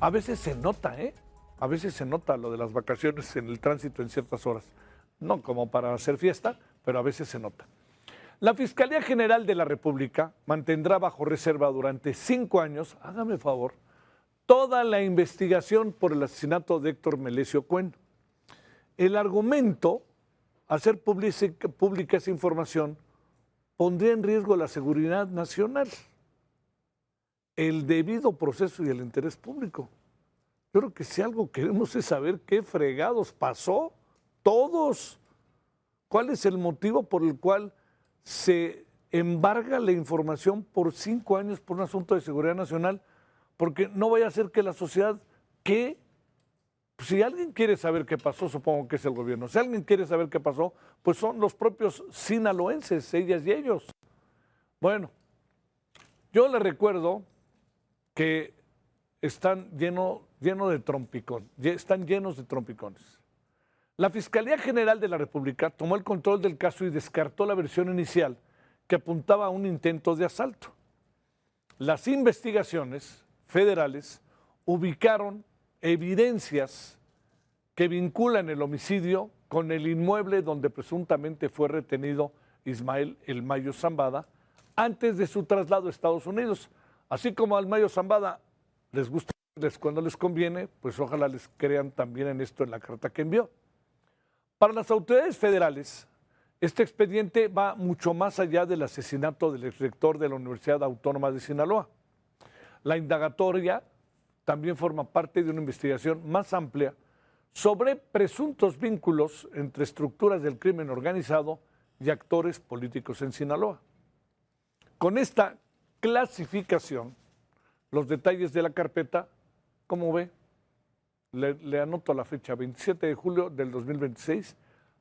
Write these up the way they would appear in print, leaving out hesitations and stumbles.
A veces se nota, ¿eh? A veces se nota lo de las vacaciones en el tránsito en ciertas horas. No como para hacer fiesta, pero a veces se nota. La Fiscalía General de la República mantendrá bajo reserva durante 5 años, hágame favor, toda la investigación por el asesinato de Héctor Melesio Cuen. El argumento, hacer pública esa información, pondría en riesgo la seguridad nacional, el debido proceso y el interés público. Yo creo que si algo queremos es saber qué fregados pasó, todos. ¿Cuál es el motivo por el cual se embarga la información por 5 años por un asunto de seguridad nacional? Porque no vaya a ser que la sociedad, que si alguien quiere saber qué pasó, supongo que es el gobierno. Si alguien quiere saber qué pasó, pues son los propios sinaloenses, ellas y ellos. Bueno, yo les recuerdo que están llenos de trompicón, están llenos de trompicones. La Fiscalía General de la República tomó el control del caso y descartó la versión inicial que apuntaba a un intento de asalto. Las investigaciones federales ubicaron evidencias que vinculan el homicidio con el inmueble donde presuntamente fue retenido Ismael El Mayo Zambada antes de su traslado a Estados Unidos. Así como al Mayo Zambada les gusta cuando les conviene, pues ojalá les crean también en esto en la carta que envió. Para las autoridades federales, este expediente va mucho más allá del asesinato del exrector de la Universidad Autónoma de Sinaloa. La indagatoria también forma parte de una investigación más amplia sobre presuntos vínculos entre estructuras del crimen organizado y actores políticos en Sinaloa. Con esta clasificación, los detalles de la carpeta, como ve, le anoto la fecha, 27 de julio del 2026,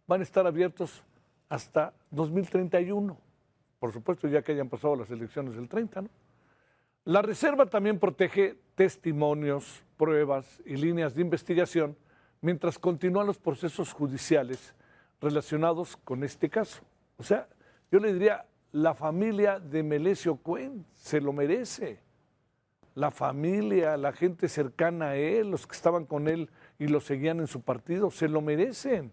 van a estar abiertos hasta 2031. Por supuesto, ya que hayan pasado las elecciones del 30, ¿no? La reserva también protege testimonios, pruebas y líneas de investigación mientras continúan los procesos judiciales relacionados con este caso. O sea, yo le diría, la familia de Melesio Cuen se lo merece. La familia, la gente cercana a él, los que estaban con él y lo seguían en su partido, se lo merecen.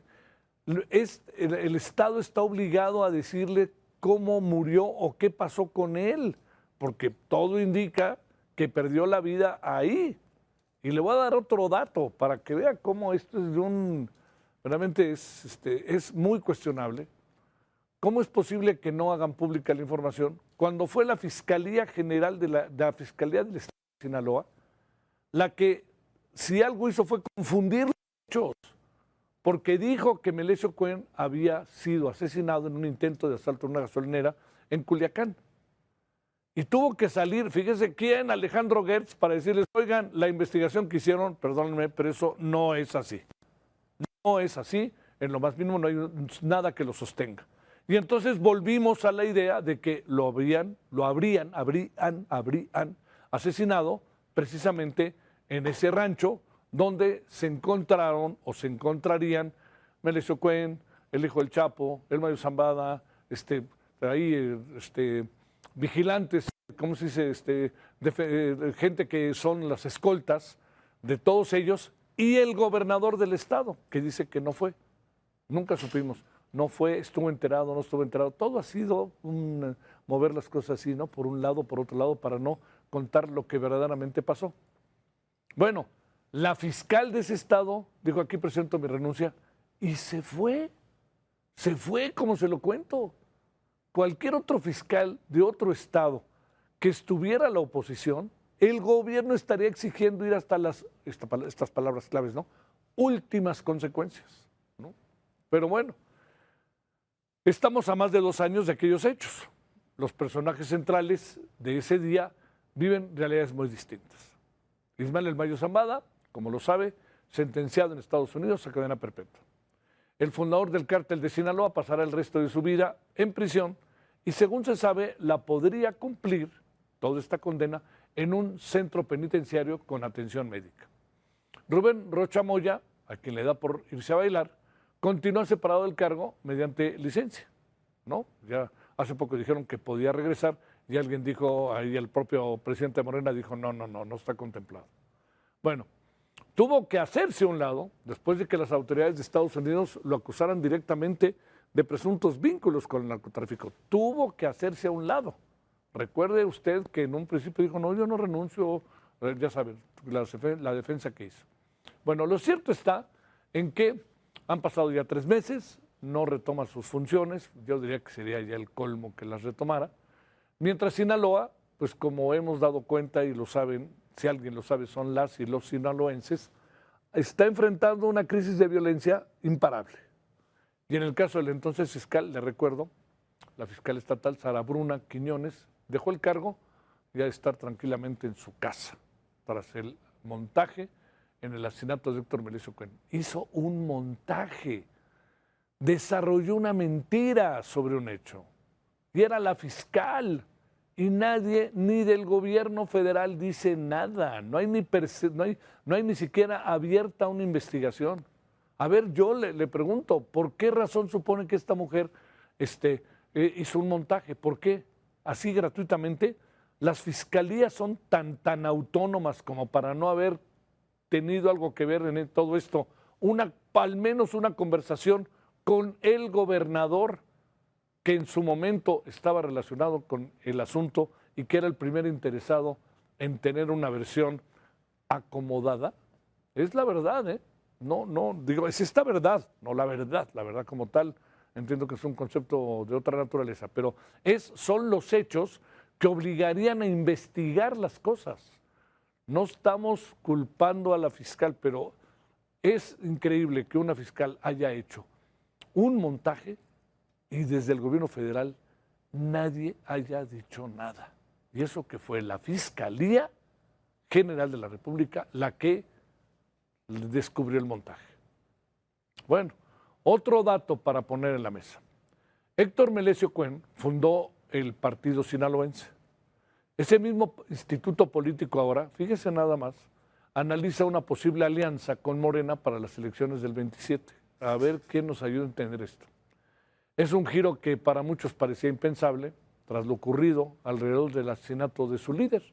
El Estado está obligado a decirle cómo murió o qué pasó con él, porque todo indica que perdió la vida ahí. Y le voy a dar otro dato para que vea cómo esto es realmente es muy cuestionable. ¿Cómo es posible que no hagan pública la información? Cuando fue la Fiscalía General de la Fiscalía del Estado de Sinaloa, la que, si algo hizo, fue confundir los hechos, porque dijo que Melesio Cuen había sido asesinado en un intento de asalto a una gasolinera en Culiacán. Y tuvo que salir, fíjese quién, Alejandro Gertz, para decirles, oigan, la investigación que hicieron, perdónenme, pero eso no es así. No es así, en lo más mínimo no hay nada que lo sostenga. Y entonces volvimos a la idea de que lo habrían asesinado precisamente en ese rancho donde se encontraron o se encontrarían Melesio Cuen, el hijo del Chapo, el Mayo Zambada, vigilantes, ¿cómo se dice? Gente que son las escoltas de todos ellos y el gobernador del estado, que dice que no fue. Nunca supimos. No fue, estuvo enterado, no estuvo enterado. Todo ha sido mover las cosas así, ¿no? Por un lado, por otro lado, para no contar lo que verdaderamente pasó. Bueno, la fiscal de ese estado dijo, aquí presento mi renuncia, y se fue como se lo cuento. Cualquier otro fiscal de otro estado que estuviera a la oposición, el gobierno estaría exigiendo ir hasta estas palabras claves, ¿no? Últimas consecuencias, ¿no? Pero bueno, estamos a más de 2 años de aquellos hechos. Los personajes centrales de ese día viven realidades muy distintas. Ismael El Mayo Zambada, como lo sabe, sentenciado en Estados Unidos a cadena perpetua. El fundador del cártel de Sinaloa pasará el resto de su vida en prisión y, según se sabe, la podría cumplir, toda esta condena, en un centro penitenciario con atención médica. Rubén Rocha Moya, a quien le da por irse a bailar, continúa separado del cargo mediante licencia, ¿no? Ya hace poco dijeron que podía regresar y alguien dijo, ahí el propio presidente Morena dijo, no está contemplado. Bueno, tuvo que hacerse a un lado después de que las autoridades de Estados Unidos lo acusaran directamente de presuntos vínculos con el narcotráfico. Tuvo que hacerse a un lado. Recuerde usted que en un principio dijo, no, yo no renuncio, ya saben, la defensa que hizo. Bueno, lo cierto está en que han pasado ya 3 meses, no retoma sus funciones, yo diría que sería ya el colmo que las retomara, mientras Sinaloa, pues como hemos dado cuenta y lo saben, si alguien lo sabe, son las y los sinaloenses, está enfrentando una crisis de violencia imparable. Y en el caso del entonces fiscal, le recuerdo, la fiscal estatal Sara Bruna Quiñones dejó el cargo y ha de estar tranquilamente en su casa tras el montaje en el asesinato de Héctor Melesio Cuen. Hizo un montaje, desarrolló una mentira sobre un hecho. Y era la fiscal. Y nadie, ni del gobierno federal, dice nada. No hay ni siquiera abierta una investigación. A ver, yo le pregunto, ¿por qué razón supone que esta mujer hizo un montaje? ¿Por qué? Así gratuitamente. Las fiscalías son tan autónomas como para no haber tenido algo que ver en todo esto. Al menos una conversación con el gobernador, que en su momento estaba relacionado con el asunto y que era el primer interesado en tener una versión acomodada. Es la verdad, ¿eh? No, digo, es esta verdad, no la verdad como tal, entiendo que es un concepto de otra naturaleza, pero son los hechos que obligarían a investigar las cosas. No estamos culpando a la fiscal, pero es increíble que una fiscal haya hecho un montaje y desde el gobierno federal nadie haya dicho nada. Y eso que fue la Fiscalía General de la República la que descubrió el montaje. Bueno, otro dato para poner en la mesa. Héctor Melesio Cuen fundó el Partido Sinaloense. Ese mismo instituto político ahora, fíjese nada más, analiza una posible alianza con Morena para las elecciones del 27. A ver quién nos ayuda a entender esto. Es un giro que para muchos parecía impensable tras lo ocurrido alrededor del asesinato de su líder.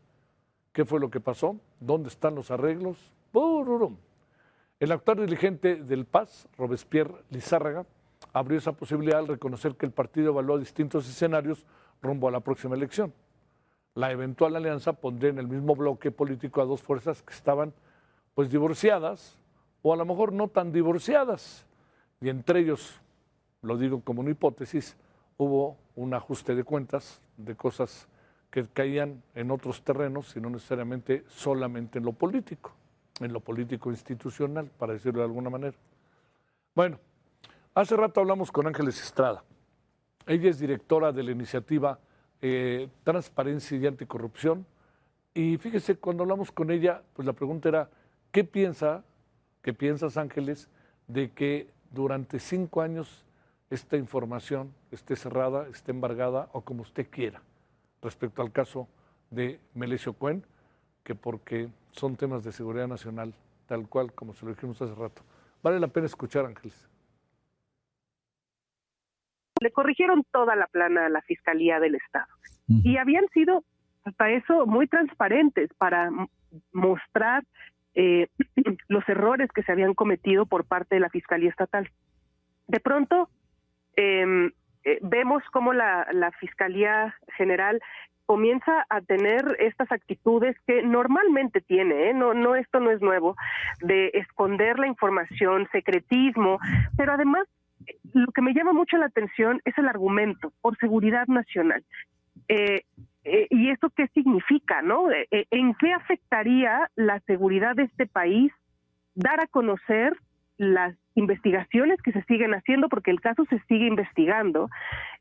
¿Qué fue lo que pasó? ¿Dónde están los arreglos? ¡Pururum! El actual dirigente del PAS, Robespierre Lizárraga, abrió esa posibilidad al reconocer que el partido evaluó distintos escenarios rumbo a la próxima elección. La eventual alianza pondría en el mismo bloque político a dos fuerzas que estaban pues divorciadas o a lo mejor no tan divorciadas. Y entre ellos, lo digo como una hipótesis, hubo un ajuste de cuentas de cosas que caían en otros terrenos y no necesariamente solamente en lo político institucional, para decirlo de alguna manera. Bueno, hace rato hablamos con Ángeles Estrada. Ella es directora de la iniciativa Transparencia y Anticorrupción. Y fíjese, cuando hablamos con ella, pues la pregunta era, ¿qué piensas, Ángeles, de que durante 5 años esta información esté cerrada, esté embargada o como usted quiera, respecto al caso de Melesio Cuen, que porque son temas de seguridad nacional, tal cual como se lo dijimos hace rato? Vale la pena escuchar, Ángeles. Le corrigieron toda la plana a la Fiscalía del Estado. Y habían sido, hasta eso, muy transparentes para mostrar los errores que se habían cometido por parte de la Fiscalía Estatal. De pronto, vemos cómo la Fiscalía General comienza a tener estas actitudes que normalmente tiene, no, esto no es nuevo, de esconder la información, secretismo, pero además lo que me llama mucho la atención es el argumento por seguridad nacional. ¿Y eso qué significa, no? ¿En qué afectaría la seguridad de este país dar a conocer las investigaciones que se siguen haciendo, porque el caso se sigue investigando,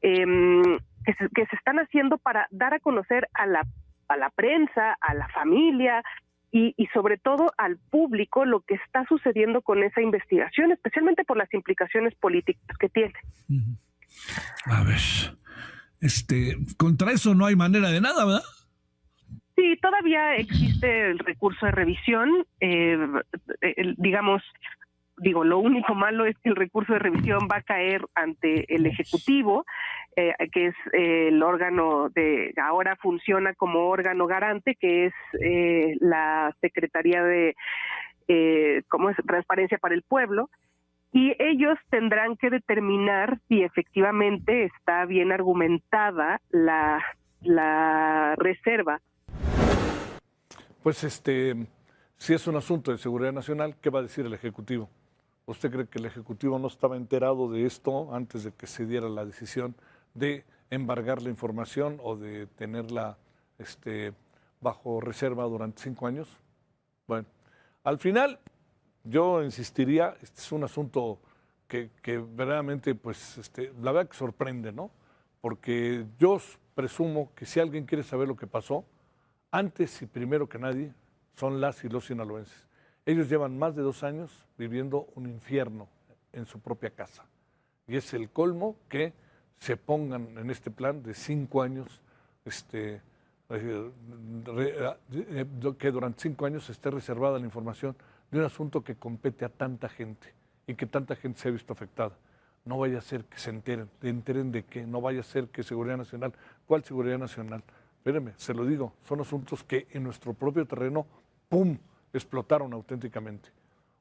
que se están haciendo para dar a conocer a la prensa, a la familia y sobre todo al público lo que está sucediendo con esa investigación, especialmente por las implicaciones políticas que tiene? A ver, contra eso no hay manera de nada, ¿verdad? Sí, todavía existe el recurso de revisión, digamos, lo único malo es que el recurso de revisión va a caer ante el Ejecutivo, que es el órgano ahora funciona como órgano garante, que es la Secretaría de Transparencia para el Pueblo, y ellos tendrán que determinar si efectivamente está bien argumentada la reserva. Pues si es un asunto de seguridad nacional, ¿qué va a decir el Ejecutivo? ¿Usted cree que el Ejecutivo no estaba enterado de esto antes de que se diera la decisión de embargar la información o de tenerla bajo reserva durante 5 años? Bueno, al final yo insistiría, este es un asunto que verdaderamente, pues, la verdad que sorprende, ¿no? Porque yo presumo que si alguien quiere saber lo que pasó, antes y primero que nadie, son las y los sinaloenses. Ellos llevan más de 2 años viviendo un infierno en su propia casa. Y es el colmo que se pongan en este plan de 5 años, que durante 5 años esté reservada la información de un asunto que compete a tanta gente y que tanta gente se ha visto afectada. No vaya a ser que se enteren de qué, no vaya a ser que seguridad nacional. ¿Cuál seguridad nacional? Espérenme, se lo digo, son asuntos que en nuestro propio terreno, ¡pum!, explotaron auténticamente.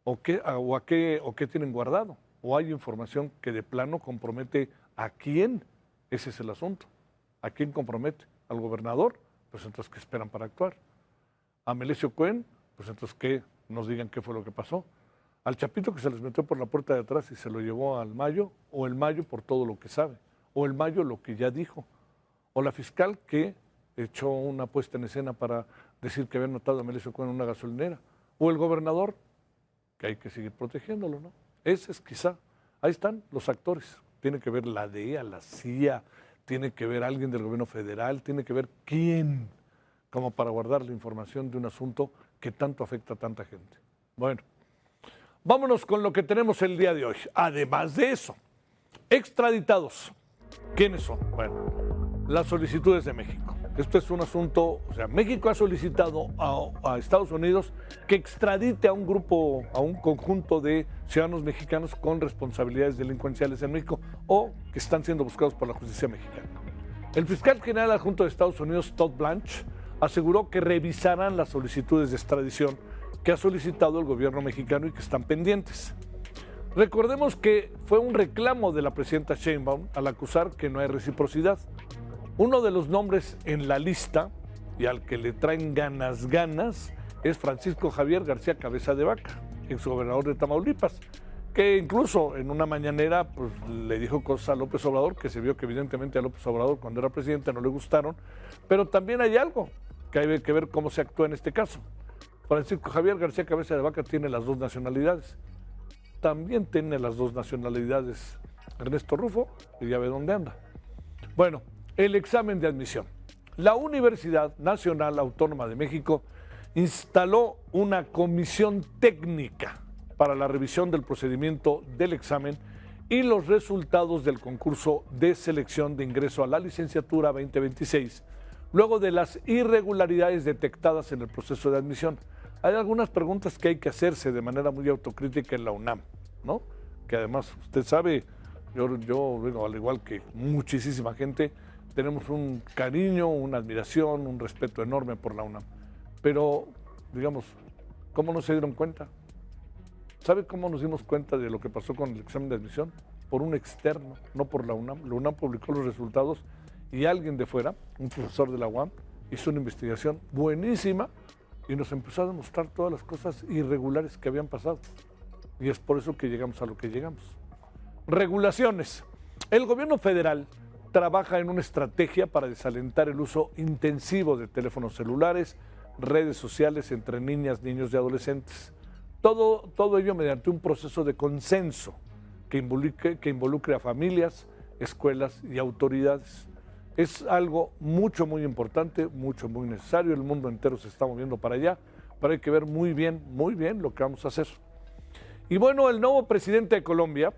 ¿O qué tienen guardado? ¿O hay información que de plano compromete a quién? Ese es el asunto. ¿A quién compromete? ¿Al gobernador? Pues entonces, ¿qué esperan para actuar? ¿A Melesio Cuen? Pues entonces, ¿qué? Nos digan qué fue lo que pasó. Al Chapito que se les metió por la puerta de atrás y se lo llevó al Mayo, o el Mayo por todo lo que sabe, o el Mayo lo que ya dijo, o la fiscal que echó una puesta en escena para decir que había notado a Melesio Cuen en una gasolinera, o el gobernador, que hay que seguir protegiéndolo, ¿no? Ese es quizá, ahí están los actores, tiene que ver la DEA, la CIA, tiene que ver alguien del gobierno federal, tiene que ver quién, como para guardar la información de un asunto que tanto afecta a tanta gente. Bueno, vámonos con lo que tenemos el día de hoy. Además de eso, extraditados. ¿Quiénes son? Bueno, las solicitudes de México. Esto es un asunto, o sea, México ha solicitado a Estados Unidos que extradite a un grupo, a un conjunto de ciudadanos mexicanos con responsabilidades delincuenciales en México o que están siendo buscados por la justicia mexicana. El fiscal general adjunto de Estados Unidos, Todd Blanche, aseguró que revisarán las solicitudes de extradición que ha solicitado el gobierno mexicano y que están pendientes. Recordemos que fue un reclamo de la presidenta Sheinbaum al acusar que no hay reciprocidad. Uno de los nombres en la lista, y al que le traen ganas, es Francisco Javier García Cabeza de Vaca, exgobernador de Tamaulipas, que incluso en una mañanera pues, le dijo cosas a López Obrador, que se vio que evidentemente a López Obrador cuando era presidente no le gustaron, pero también hay algo que hay que ver cómo se actúa en este caso. Francisco Javier García Cabeza de Vaca tiene las 2 nacionalidades. También tiene las 2 nacionalidades Ernesto Rufo, y ya ve dónde anda. Bueno, el examen de admisión. La Universidad Nacional Autónoma de México instaló una comisión técnica para la revisión del procedimiento del examen y los resultados del concurso de selección de ingreso a la licenciatura 2026, luego de las irregularidades detectadas en el proceso de admisión. Hay algunas preguntas que hay que hacerse de manera muy autocrítica en la UNAM, ¿no? Que además, usted sabe, yo bueno, al igual que muchísima gente, tenemos un cariño, una admiración, un respeto enorme por la UNAM. Pero, digamos, ¿cómo no se dieron cuenta? ¿Sabe cómo nos dimos cuenta de lo que pasó con el examen de admisión? Por un externo, no por la UNAM. La UNAM publicó los resultados y alguien de fuera, un profesor de la UAM, hizo una investigación buenísima y nos empezó a demostrar todas las cosas irregulares que habían pasado. Y es por eso que llegamos a lo que llegamos. Regulaciones. El gobierno federal trabaja en una estrategia para desalentar el uso intensivo de teléfonos celulares, redes sociales entre niñas, niños y adolescentes. Todo ello mediante un proceso de consenso que involucre a familias, escuelas y autoridades. Es algo muy importante, muy necesario. El mundo entero se está moviendo para allá, pero hay que ver muy bien lo que vamos a hacer. Y bueno, el nuevo presidente de Colombia,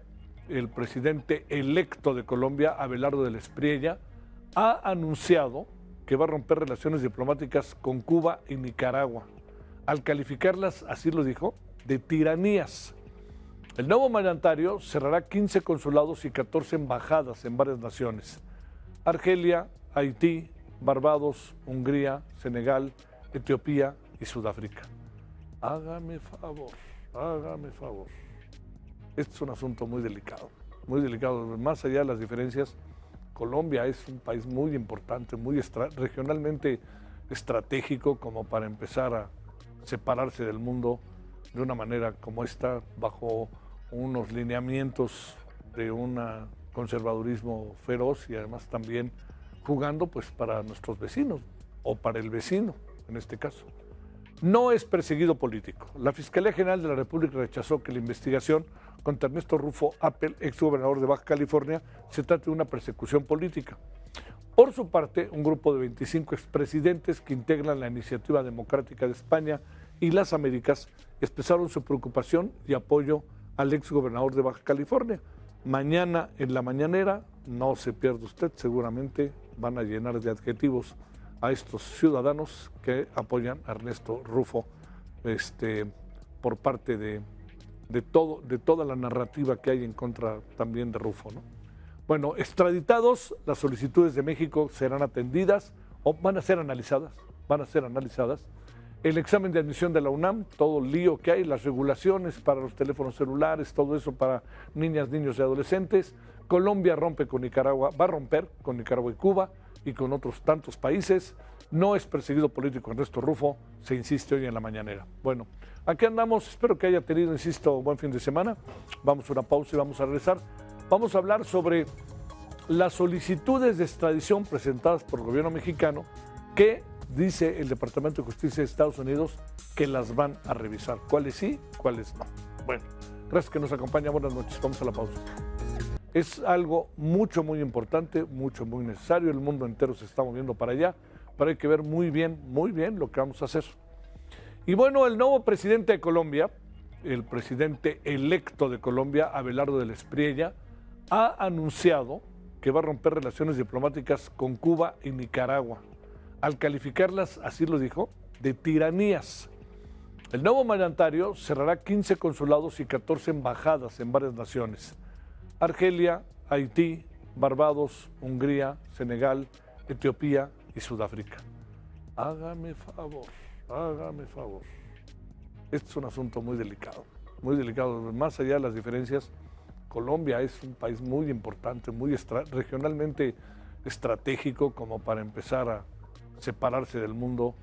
el presidente electo de Colombia, Abelardo del Espriella, ha anunciado que va a romper relaciones diplomáticas con Cuba y Nicaragua, al calificarlas, así lo dijo, de tiranías. El nuevo mandatario cerrará 15 consulados y 14 embajadas en varias naciones: Argelia, Haití, Barbados, Hungría, Senegal, Etiopía y Sudáfrica. Hágame favor, hágame favor. Este es un asunto muy delicado, muy delicado. Más allá de las diferencias, Colombia es un país muy importante, muy regionalmente estratégico como para empezar a separarse del mundo de una manera como esta, bajo unos lineamientos de un conservadurismo feroz y además también jugando pues para nuestros vecinos o para el vecino en este caso. No es perseguido político. La Fiscalía General de la República rechazó que la investigación contra Ernesto Rufo Appel, exgobernador de Baja California, se trate de una persecución política. Por su parte, un grupo de 25 expresidentes que integran la Iniciativa Democrática de España y las Américas expresaron su preocupación y apoyo al exgobernador de Baja California. Mañana en la mañanera, no se pierda usted, seguramente van a llenar de adjetivos a estos ciudadanos que apoyan a Ernesto Rufo por parte de toda la narrativa que hay en contra también de Rufo, ¿no? Bueno, extraditados, las solicitudes de México serán atendidas o van a ser analizadas, El examen de admisión de la UNAM, todo el lío que hay, las regulaciones para los teléfonos celulares, todo eso para niñas, niños y adolescentes. Colombia rompe con Nicaragua, va a romper con Nicaragua y Cuba y con otros tantos países. No es perseguido político Ernesto Rufo, se insiste hoy en la mañanera. Bueno, aquí andamos, espero que haya tenido, insisto, buen fin de semana. Vamos a una pausa y vamos a regresar. Vamos a hablar sobre las solicitudes de extradición presentadas por el gobierno mexicano que dice el Departamento de Justicia de Estados Unidos que las van a revisar. ¿Cuáles sí, cuáles no? Bueno, gracias que nos acompaña. Buenas noches. Vamos a la pausa. Es algo muy importante, muy necesario. El mundo entero se está moviendo para allá, pero hay que ver muy bien lo que vamos a hacer. Y bueno, el nuevo presidente de Colombia, el presidente electo de Colombia, Abelardo del Espriella, ha anunciado que va a romper relaciones diplomáticas con Cuba y Nicaragua, al calificarlas, así lo dijo, de tiranías. El nuevo mandatario cerrará 15 consulados y 14 embajadas en varias naciones: Argelia, Haití, Barbados, Hungría, Senegal, Etiopía y Sudáfrica. Hágame favor, hágame favor. Este es un asunto muy delicado, más allá de las diferencias. Colombia es un país muy importante, muy regionalmente estratégico como para empezar a separarse del mundo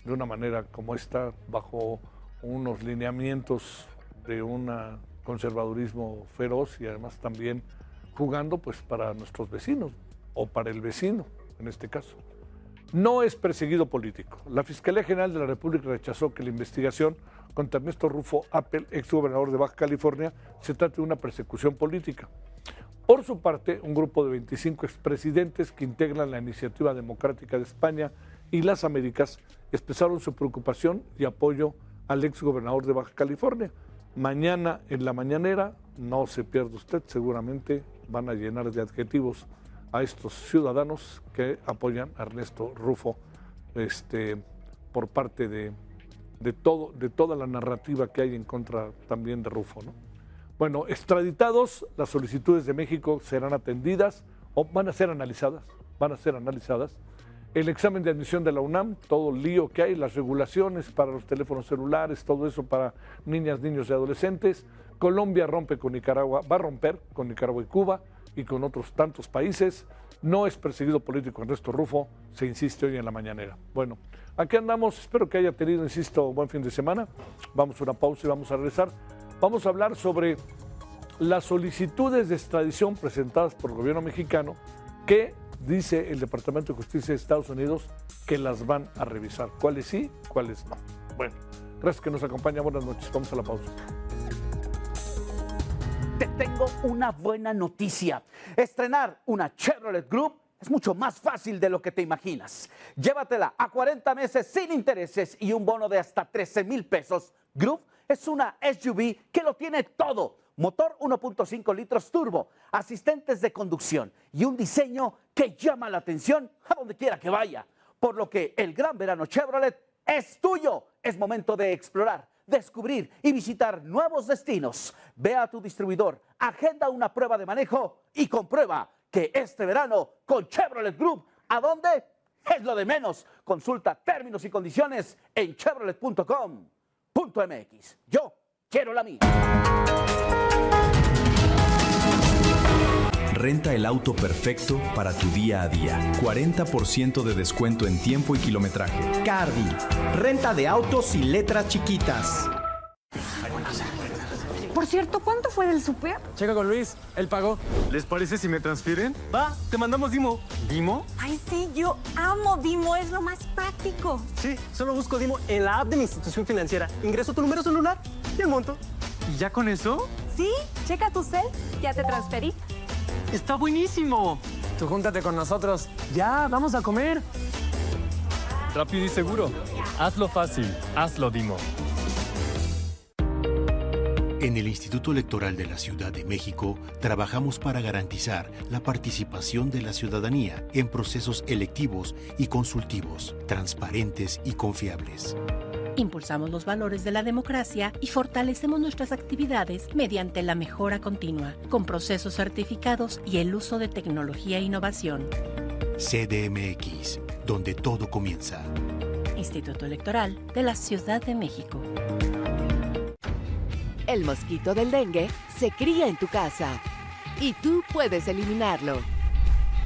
de una manera como esta, bajo unos lineamientos de un conservadurismo feroz y además también jugando pues para nuestros vecinos o para el vecino en este caso. No es perseguido político. La Fiscalía General de la República rechazó que la investigación contra Ernesto Rufo Appel, exgobernador de Baja California, se trate de una persecución política. Por su parte, un grupo de 25 expresidentes que integran la Iniciativa Democrática de España y las Américas expresaron su preocupación y apoyo al exgobernador de Baja California. Mañana en la mañanera, no se pierda usted, seguramente van a llenar de adjetivos a estos ciudadanos que apoyan a Ernesto Rufo por parte de toda la narrativa que hay en contra también de Rufo, ¿no? Bueno, extraditados, las solicitudes de México serán atendidas o van a ser analizadas, El examen de admisión de la UNAM, todo el lío que hay, las regulaciones para los teléfonos celulares, todo eso para niñas, niños y adolescentes. Colombia rompe con Nicaragua, va a romper con Nicaragua y Cuba y con otros tantos países. No es perseguido político Ernesto Rufo, se insiste hoy en la mañanera. Bueno, aquí andamos, espero que haya tenido, insisto, buen fin de semana. Vamos a una pausa y vamos a regresar. Vamos a hablar sobre las solicitudes de extradición presentadas por el gobierno mexicano que dice el Departamento de Justicia de Estados Unidos que las van a revisar. ¿Cuáles sí, cuáles no? Bueno, gracias que nos acompaña. Buenas noches. Vamos a la pausa. Te tengo una buena noticia. Estrenar una Chevrolet Group es mucho más fácil de lo que te imaginas. Llévatela a 40 meses sin intereses y un bono de hasta 13,000 pesos. Group es una SUV que lo tiene todo. Motor 1.5 litros turbo, asistentes de conducción y un diseño que llama la atención a donde quiera que vaya. Por lo que el gran verano Chevrolet es tuyo. Es momento de explorar, descubrir y visitar nuevos destinos. Ve a tu distribuidor, agenda una prueba de manejo y comprueba que este verano con Chevrolet Group, ¿a dónde? Es lo de menos. Consulta términos y condiciones en chevrolet.com.mx. Yo quiero la mía. Renta el auto perfecto para tu día a día. 40% de descuento en tiempo y kilometraje. Cardi, renta de autos y letras chiquitas. Por cierto, ¿cuánto fue del súper? Checa con Luis, él pagó. ¿Les parece si me transfieren? Va, te mandamos Dimo. ¿Dimo? Ay, sí, yo amo Dimo, es lo más práctico. Sí, solo busco Dimo en la app de mi institución financiera. Ingreso tu número celular y el monto. ¿Y ya con eso? Sí, checa tu cel, ya te transferí. ¡Está buenísimo! Tú júntate con nosotros. Ya, vamos a comer. Rápido y seguro. Hazlo fácil. Hazlo Dimo. En el Instituto Electoral de la Ciudad de México trabajamos para garantizar la participación de la ciudadanía en procesos electivos y consultivos, transparentes y confiables. Impulsamos los valores de la democracia y fortalecemos nuestras actividades mediante la mejora continua, con procesos certificados y el uso de tecnología e innovación. CDMX, donde todo comienza. Instituto Electoral de la Ciudad de México. El mosquito del dengue se cría en tu casa y tú puedes eliminarlo.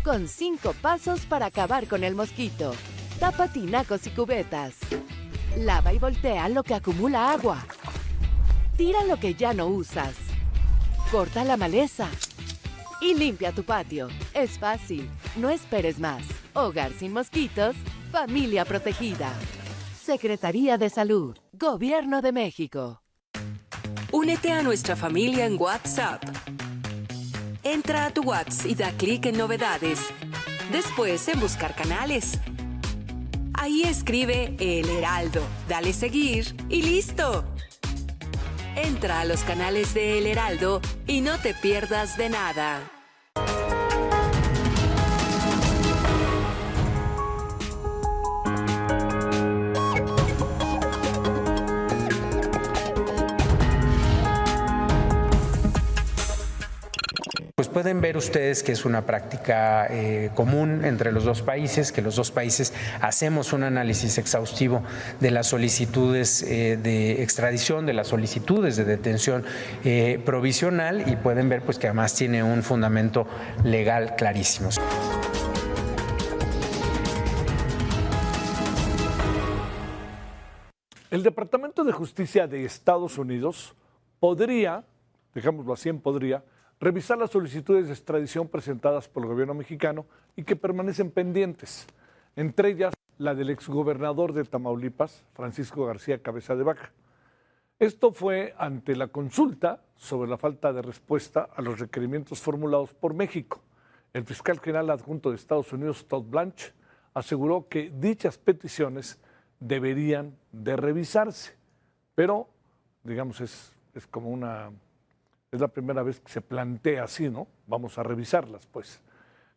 Con 5 pasos para acabar con el mosquito. Tapa tinacos y cubetas. Lava y voltea lo que acumula agua. Tira lo que ya no usas. Corta la maleza. Y limpia tu patio. Es fácil. No esperes más. Hogar sin mosquitos. Familia protegida. Secretaría de Salud. Gobierno de México. Únete a nuestra familia en WhatsApp. Entra a tu WhatsApp y da clic en novedades. Después en buscar canales. Ahí escribe El Heraldo, dale seguir y listo. Entra a los canales de El Heraldo y no te pierdas de nada. Pues pueden ver ustedes que es una práctica común entre los dos países, que los dos países hacemos un análisis exhaustivo de las solicitudes de extradición, de las solicitudes de detención provisional, y pueden ver pues que además tiene un fundamento legal clarísimo. El Departamento de Justicia de Estados Unidos podría, dejémoslo así en podría, revisar las solicitudes de extradición presentadas por el gobierno mexicano y que permanecen pendientes, entre ellas la del exgobernador de Tamaulipas, Francisco García Cabeza de Vaca. Esto fue ante la consulta sobre la falta de respuesta a los requerimientos formulados por México. El fiscal general adjunto de Estados Unidos, Todd Blanche, aseguró que dichas peticiones deberían de revisarse, pero, digamos, es como una... Es la primera vez que se plantea así, ¿no? Vamos a revisarlas, pues.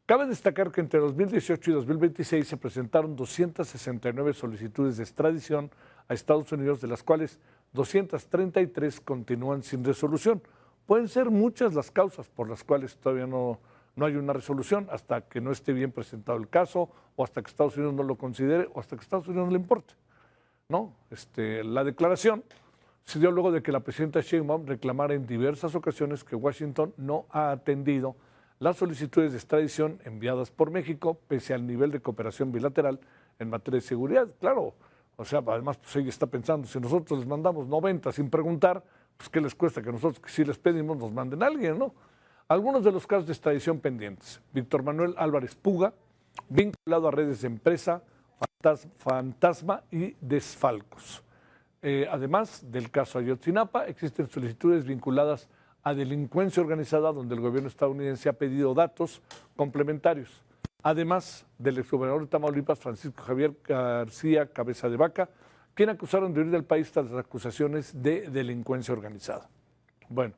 Cabe destacar que entre 2018 y 2026 se presentaron 269 solicitudes de extradición a Estados Unidos, de las cuales 233 continúan sin resolución. Pueden ser muchas las causas por las cuales todavía no hay una resolución, hasta que no esté bien presentado el caso, o hasta que Estados Unidos no lo considere, o hasta que Estados Unidos no le importe, ¿no? La declaración se dio luego de que la presidenta Sheinbaum reclamara en diversas ocasiones que Washington no ha atendido las solicitudes de extradición enviadas por México, pese al nivel de cooperación bilateral en materia de seguridad. Claro, o sea, además pues ella está pensando, si nosotros les mandamos 90 sin preguntar, pues ¿qué les cuesta que nosotros, que si les pedimos, nos manden a alguien, ¿no? Algunos de los casos de extradición pendientes. Víctor Manuel Álvarez Puga, vinculado a redes de empresa, fantasma y desfalcos. Además del caso Ayotzinapa, existen solicitudes vinculadas a delincuencia organizada donde el gobierno estadounidense ha pedido datos complementarios. Además del exgobernador de Tamaulipas, Francisco Javier García Cabeza de Vaca, quien acusaron de huir del país tras las acusaciones de delincuencia organizada. Bueno,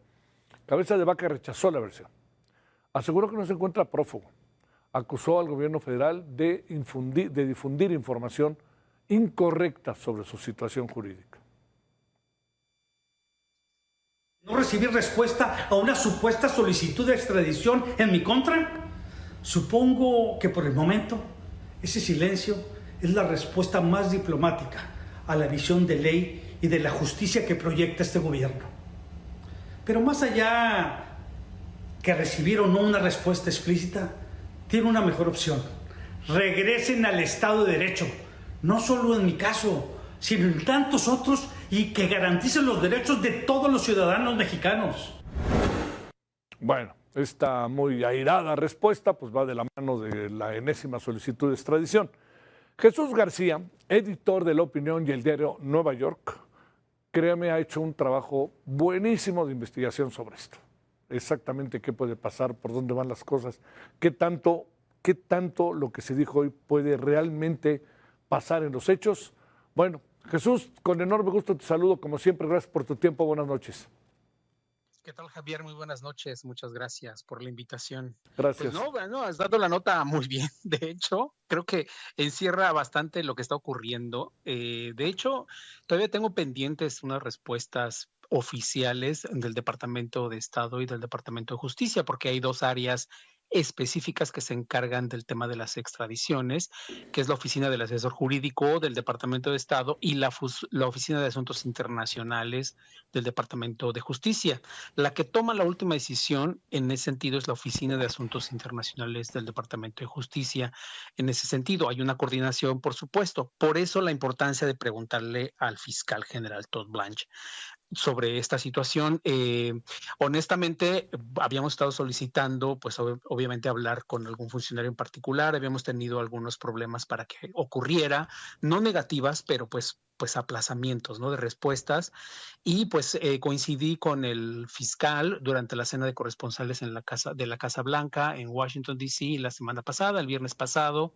Cabeza de Vaca rechazó la versión. Aseguró que no se encuentra prófugo. Acusó al gobierno federal de difundir información incorrecta sobre su situación jurídica. recibir respuesta a una supuesta solicitud de extradición en mi contra? Supongo que por el momento ese silencio es la respuesta más diplomática a la visión de ley y de la justicia que proyecta este gobierno. Pero más allá que recibir o no una respuesta explícita, tiene una mejor opción. Regresen al Estado de Derecho, no solo en mi caso, sino en tantos otros, y que garanticen los derechos de todos los ciudadanos mexicanos. Bueno, esta muy airada respuesta pues va de la mano de la enésima solicitud de extradición. Jesús García, editor de La Opinión y el diario Nueva York, créame, ha hecho un trabajo buenísimo de investigación sobre esto. Exactamente qué puede pasar, por dónde van las cosas, qué tanto lo que se dijo hoy puede realmente pasar en los hechos. Bueno, Jesús, con enorme gusto te saludo, como siempre, gracias por tu tiempo, buenas noches. ¿Qué tal, Javier? Muy buenas noches, muchas gracias por la invitación. Gracias. Pues no, bueno, has dado la nota muy bien, de hecho, creo que encierra bastante lo que está ocurriendo. De hecho, todavía tengo pendientes unas respuestas oficiales del Departamento de Estado y del Departamento de Justicia, porque hay dos áreas específicas que se encargan del tema de las extradiciones, que es la Oficina del Asesor Jurídico del Departamento de Estado y la Oficina de Asuntos Internacionales del Departamento de Justicia. La que toma la última decisión en ese sentido es la Oficina de Asuntos Internacionales del Departamento de Justicia. En ese sentido hay una coordinación, por supuesto. Por eso la importancia de preguntarle al fiscal general Todd Blanche sobre esta situación. Honestamente, habíamos estado solicitando, pues obviamente hablar con algún funcionario en particular, habíamos tenido algunos problemas para que ocurriera, no negativas, pero pues aplazamientos, ¿no?, de respuestas, y pues coincidí con el fiscal durante la cena de corresponsales en la Casa Blanca en Washington, D.C. la semana pasada, el viernes pasado,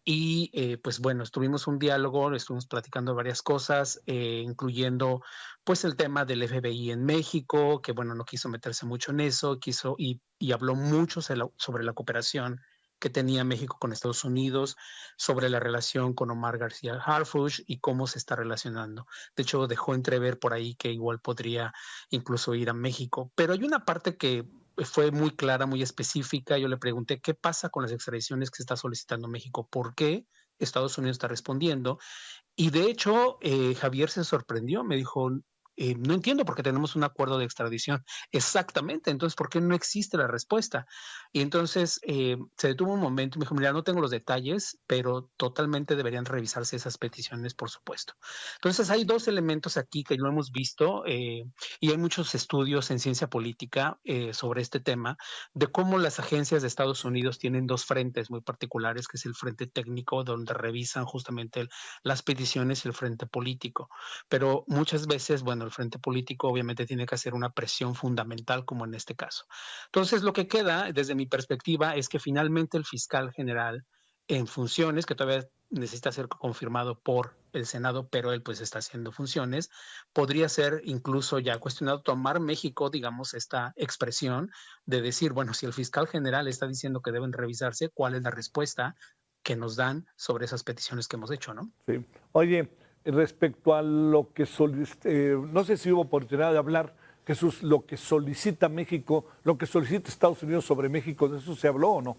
y pues bueno, estuvimos un diálogo, estuvimos platicando varias cosas, incluyendo pues el tema del FBI en México, que bueno, no quiso meterse mucho en eso, y habló mucho sobre la cooperación que tenía México con Estados Unidos, sobre la relación con Omar García Harfuch y cómo se está relacionando. De hecho, dejó entrever por ahí que igual podría incluso ir a México. Pero hay una parte que fue muy clara, muy específica. Yo le pregunté qué pasa con las extradiciones que se está solicitando México, por qué Estados Unidos está respondiendo. Y de hecho, Javier se sorprendió, me dijo, no entiendo por qué tenemos un acuerdo de extradición. Exactamente, entonces, ¿por qué no existe la respuesta? Y entonces se detuvo un momento y me dijo, mira, no tengo los detalles, pero totalmente deberían revisarse esas peticiones, por supuesto. Entonces, hay dos elementos aquí que lo hemos visto y hay muchos estudios en ciencia política sobre este tema, de cómo las agencias de Estados Unidos tienen dos frentes muy particulares, que es el frente técnico, donde revisan justamente las peticiones, y el frente político. Pero muchas veces, bueno, el frente político obviamente tiene que hacer una presión fundamental, como en este caso. Entonces, lo que queda, desde mi perspectiva, es que finalmente el fiscal general en funciones, que todavía necesita ser confirmado por el Senado, pero él pues está haciendo funciones, podría ser incluso ya cuestionado tomar México, digamos, esta expresión de decir, bueno, si el fiscal general está diciendo que deben revisarse, ¿cuál es la respuesta que nos dan sobre esas peticiones que hemos hecho, no? Sí. Oye, respecto a lo que no sé si hubo oportunidad de hablar, Jesús, lo que solicita México, lo que solicita Estados Unidos sobre México, ¿de eso se habló o no?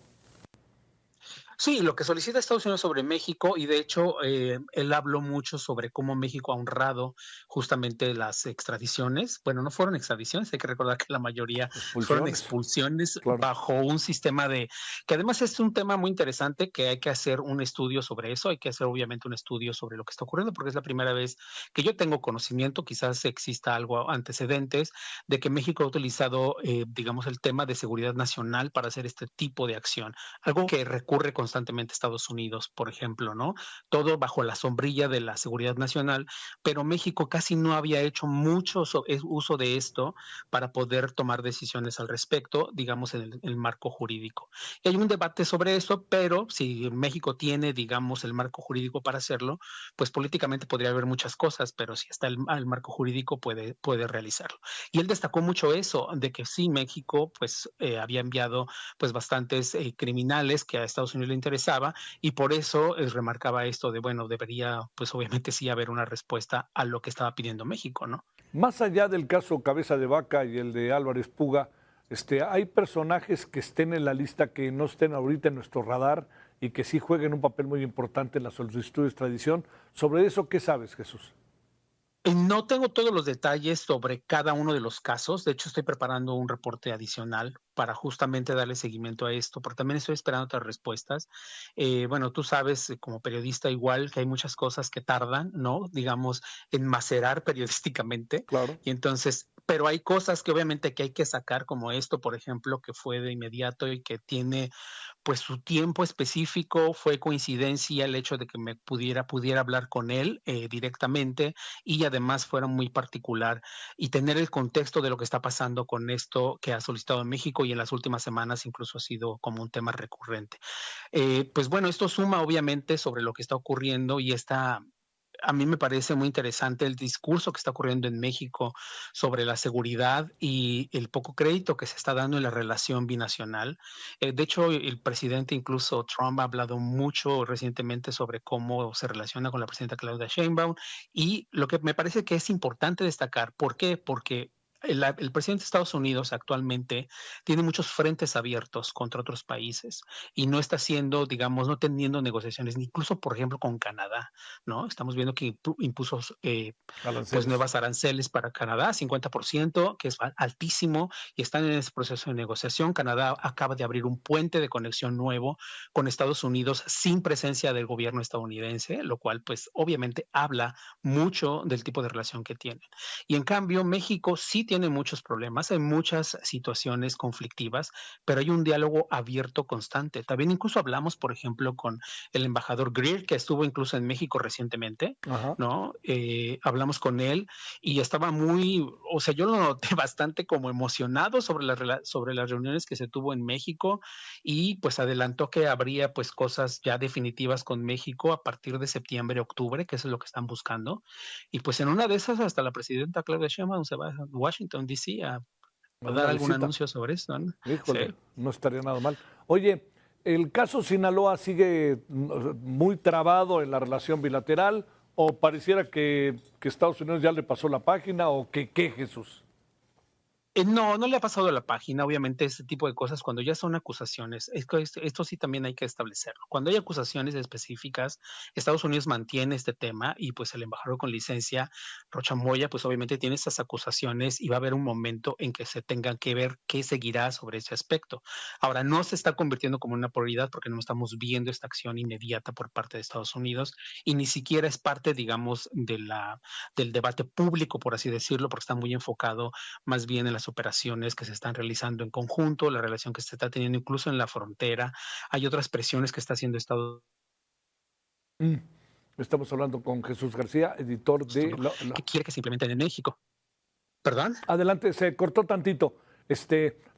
Sí, lo que solicita Estados Unidos sobre México, y de hecho él habló mucho sobre cómo México ha honrado justamente las extradiciones. Bueno, no fueron extradiciones, hay que recordar que la mayoría fueron expulsiones, claro, bajo un sistema que además es un tema muy interesante, que hay que hacer un estudio sobre eso, hay que hacer obviamente un estudio sobre lo que está ocurriendo, porque es la primera vez que yo tengo conocimiento, quizás exista algo antecedentes, de que México ha utilizado, digamos, el tema de seguridad nacional para hacer este tipo de acción, algo que recurre constantemente Estados Unidos, por ejemplo, ¿no? Todo bajo la sombrilla de la seguridad nacional, pero México casi no había hecho mucho uso de esto para poder tomar decisiones al respecto, digamos, en el marco jurídico. Y hay un debate sobre eso, pero si México tiene, digamos, el marco jurídico para hacerlo, pues políticamente podría haber muchas cosas, pero si está el marco jurídico puede realizarlo. Y él destacó mucho eso, de que sí, México pues había enviado pues bastantes criminales que a Estados Unidos le interesaba, y por eso remarcaba esto de, bueno, debería pues obviamente sí haber una respuesta a lo que estaba pidiendo México, ¿no? Más allá del caso Cabeza de Vaca y el de Álvarez Puga, ¿hay personajes que estén en la lista que no estén ahorita en nuestro radar y que sí jueguen un papel muy importante en la solicitud de extradición? Sobre eso, ¿qué sabes, Jesús? No tengo todos los detalles sobre cada uno de los casos. De hecho, estoy preparando un reporte adicional para justamente darle seguimiento a esto, pero también estoy esperando otras respuestas. Bueno, tú sabes, como periodista igual, que hay muchas cosas que tardan, ¿no? Digamos, en macerar periodísticamente. Claro. Y entonces, pero hay cosas que obviamente que hay que sacar, como esto, por ejemplo, que fue de inmediato y que tiene pues su tiempo específico. Fue coincidencia el hecho de que me pudiera hablar con él directamente, y además fuera muy particular y tener el contexto de lo que está pasando con esto que ha solicitado en México, y en las últimas semanas incluso ha sido como un tema recurrente. Pues bueno, esto suma obviamente sobre lo que está ocurriendo, y a mí me parece muy interesante el discurso que está ocurriendo en México sobre la seguridad y el poco crédito que se está dando en la relación binacional. De hecho, el presidente, incluso Trump, ha hablado mucho recientemente sobre cómo se relaciona con la presidenta Claudia Sheinbaum, y lo que me parece que es importante destacar. ¿Por qué? Porque el presidente de Estados Unidos actualmente tiene muchos frentes abiertos contra otros países y no está haciendo, digamos, no teniendo negociaciones, incluso, por ejemplo, con Canadá, ¿no? Estamos viendo que impuso pues nuevas aranceles para Canadá, 50%, que es altísimo, y están en ese proceso de negociación. Canadá acaba de abrir un puente de conexión nuevo con Estados Unidos sin presencia del gobierno estadounidense, lo cual, pues, obviamente habla mucho del tipo de relación que tienen. Y en cambio, México sí tiene muchos problemas, hay muchas situaciones conflictivas, pero hay un diálogo abierto constante. También incluso hablamos, por ejemplo, con el embajador Greer, que estuvo incluso en México recientemente, ¿no? Hablamos con él y estaba yo lo noté bastante como emocionado sobre las reuniones que se tuvo en México, y pues adelantó que habría pues cosas ya definitivas con México a partir de septiembre, octubre, que eso es lo que están buscando. Y pues en una de esas hasta la presidenta Claudia Sheinbaum se va a Washington, D.C. a dar algún anuncio sobre esto, ¿no? Híjole, Sí. no estaría nada mal. Oye, ¿el caso Sinaloa sigue muy trabado en la relación bilateral, o pareciera que Estados Unidos ya le pasó la página, o qué, Jesús? No le ha pasado la página. Obviamente este tipo de cosas, cuando ya son acusaciones, esto sí también hay que establecerlo. Cuando hay acusaciones específicas, Estados Unidos mantiene este tema, y pues el embajador con licencia, Rocha Moya, pues obviamente tiene estas acusaciones, y va a haber un momento en que se tengan que ver qué seguirá sobre ese aspecto. Ahora, no se está convirtiendo como una prioridad porque no estamos viendo esta acción inmediata por parte de Estados Unidos, y ni siquiera es parte, digamos, del debate público, por así decirlo, porque está muy enfocado más bien en las operaciones que se están realizando en conjunto, la relación que se está teniendo incluso en la frontera. Hay otras presiones que está haciendo Estados Unidos. Estamos hablando con Jesús García, editor de... que quiere que se implementen en México. ¿Perdón? Adelante, se cortó tantito.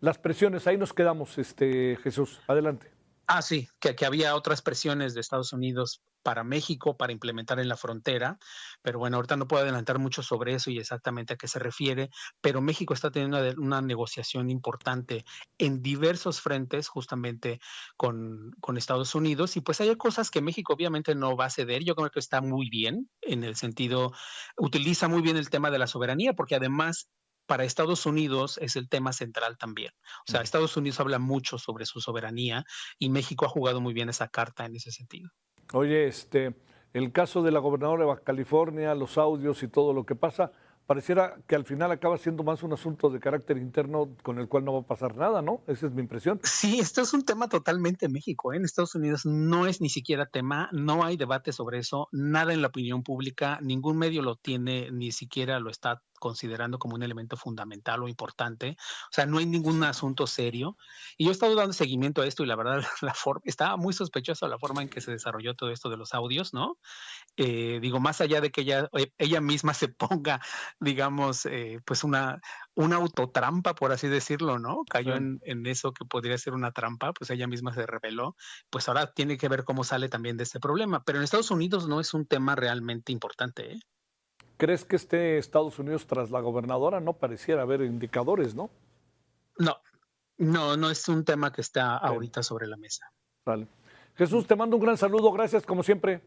Las presiones, ahí nos quedamos, Jesús. Adelante. Sí, que había otras presiones de Estados Unidos para México para implementar en la frontera, pero bueno, ahorita no puedo adelantar mucho sobre eso y exactamente a qué se refiere, pero México está teniendo una negociación importante en diversos frentes justamente con Estados Unidos, y pues hay cosas que México obviamente no va a ceder. Yo creo que está muy bien, en el sentido, utiliza muy bien el tema de la soberanía, porque además para Estados Unidos es el tema central también. O sea, Estados Unidos habla mucho sobre su soberanía, y México ha jugado muy bien esa carta en ese sentido. Oye, el caso de la gobernadora de Baja California, los audios y todo lo que pasa, pareciera que al final acaba siendo más un asunto de carácter interno con el cual no va a pasar nada, ¿no? Esa es mi impresión. Sí, esto es un tema totalmente México, ¿eh? En Estados Unidos no es ni siquiera tema, no hay debate sobre eso, nada en la opinión pública, ningún medio lo tiene, ni siquiera lo está considerando como un elemento fundamental o importante. O sea, no hay ningún asunto serio. Y yo he estado dando seguimiento a esto, y la verdad, estaba muy sospechosa la forma en que se desarrolló todo esto de los audios, ¿no? Digo, más allá de que ella misma se ponga, digamos, pues una autotrampa, por así decirlo, ¿no? Cayó en eso que podría ser una trampa, pues ella misma se reveló. Pues ahora tiene que ver cómo sale también de este problema. Pero en Estados Unidos no es un tema realmente importante, ¿eh? ¿Crees que esté Estados Unidos tras la gobernadora? No pareciera haber indicadores, ¿no? No es un tema que está ahorita sobre la mesa. Vale. Jesús, te mando un gran saludo. Gracias, como siempre.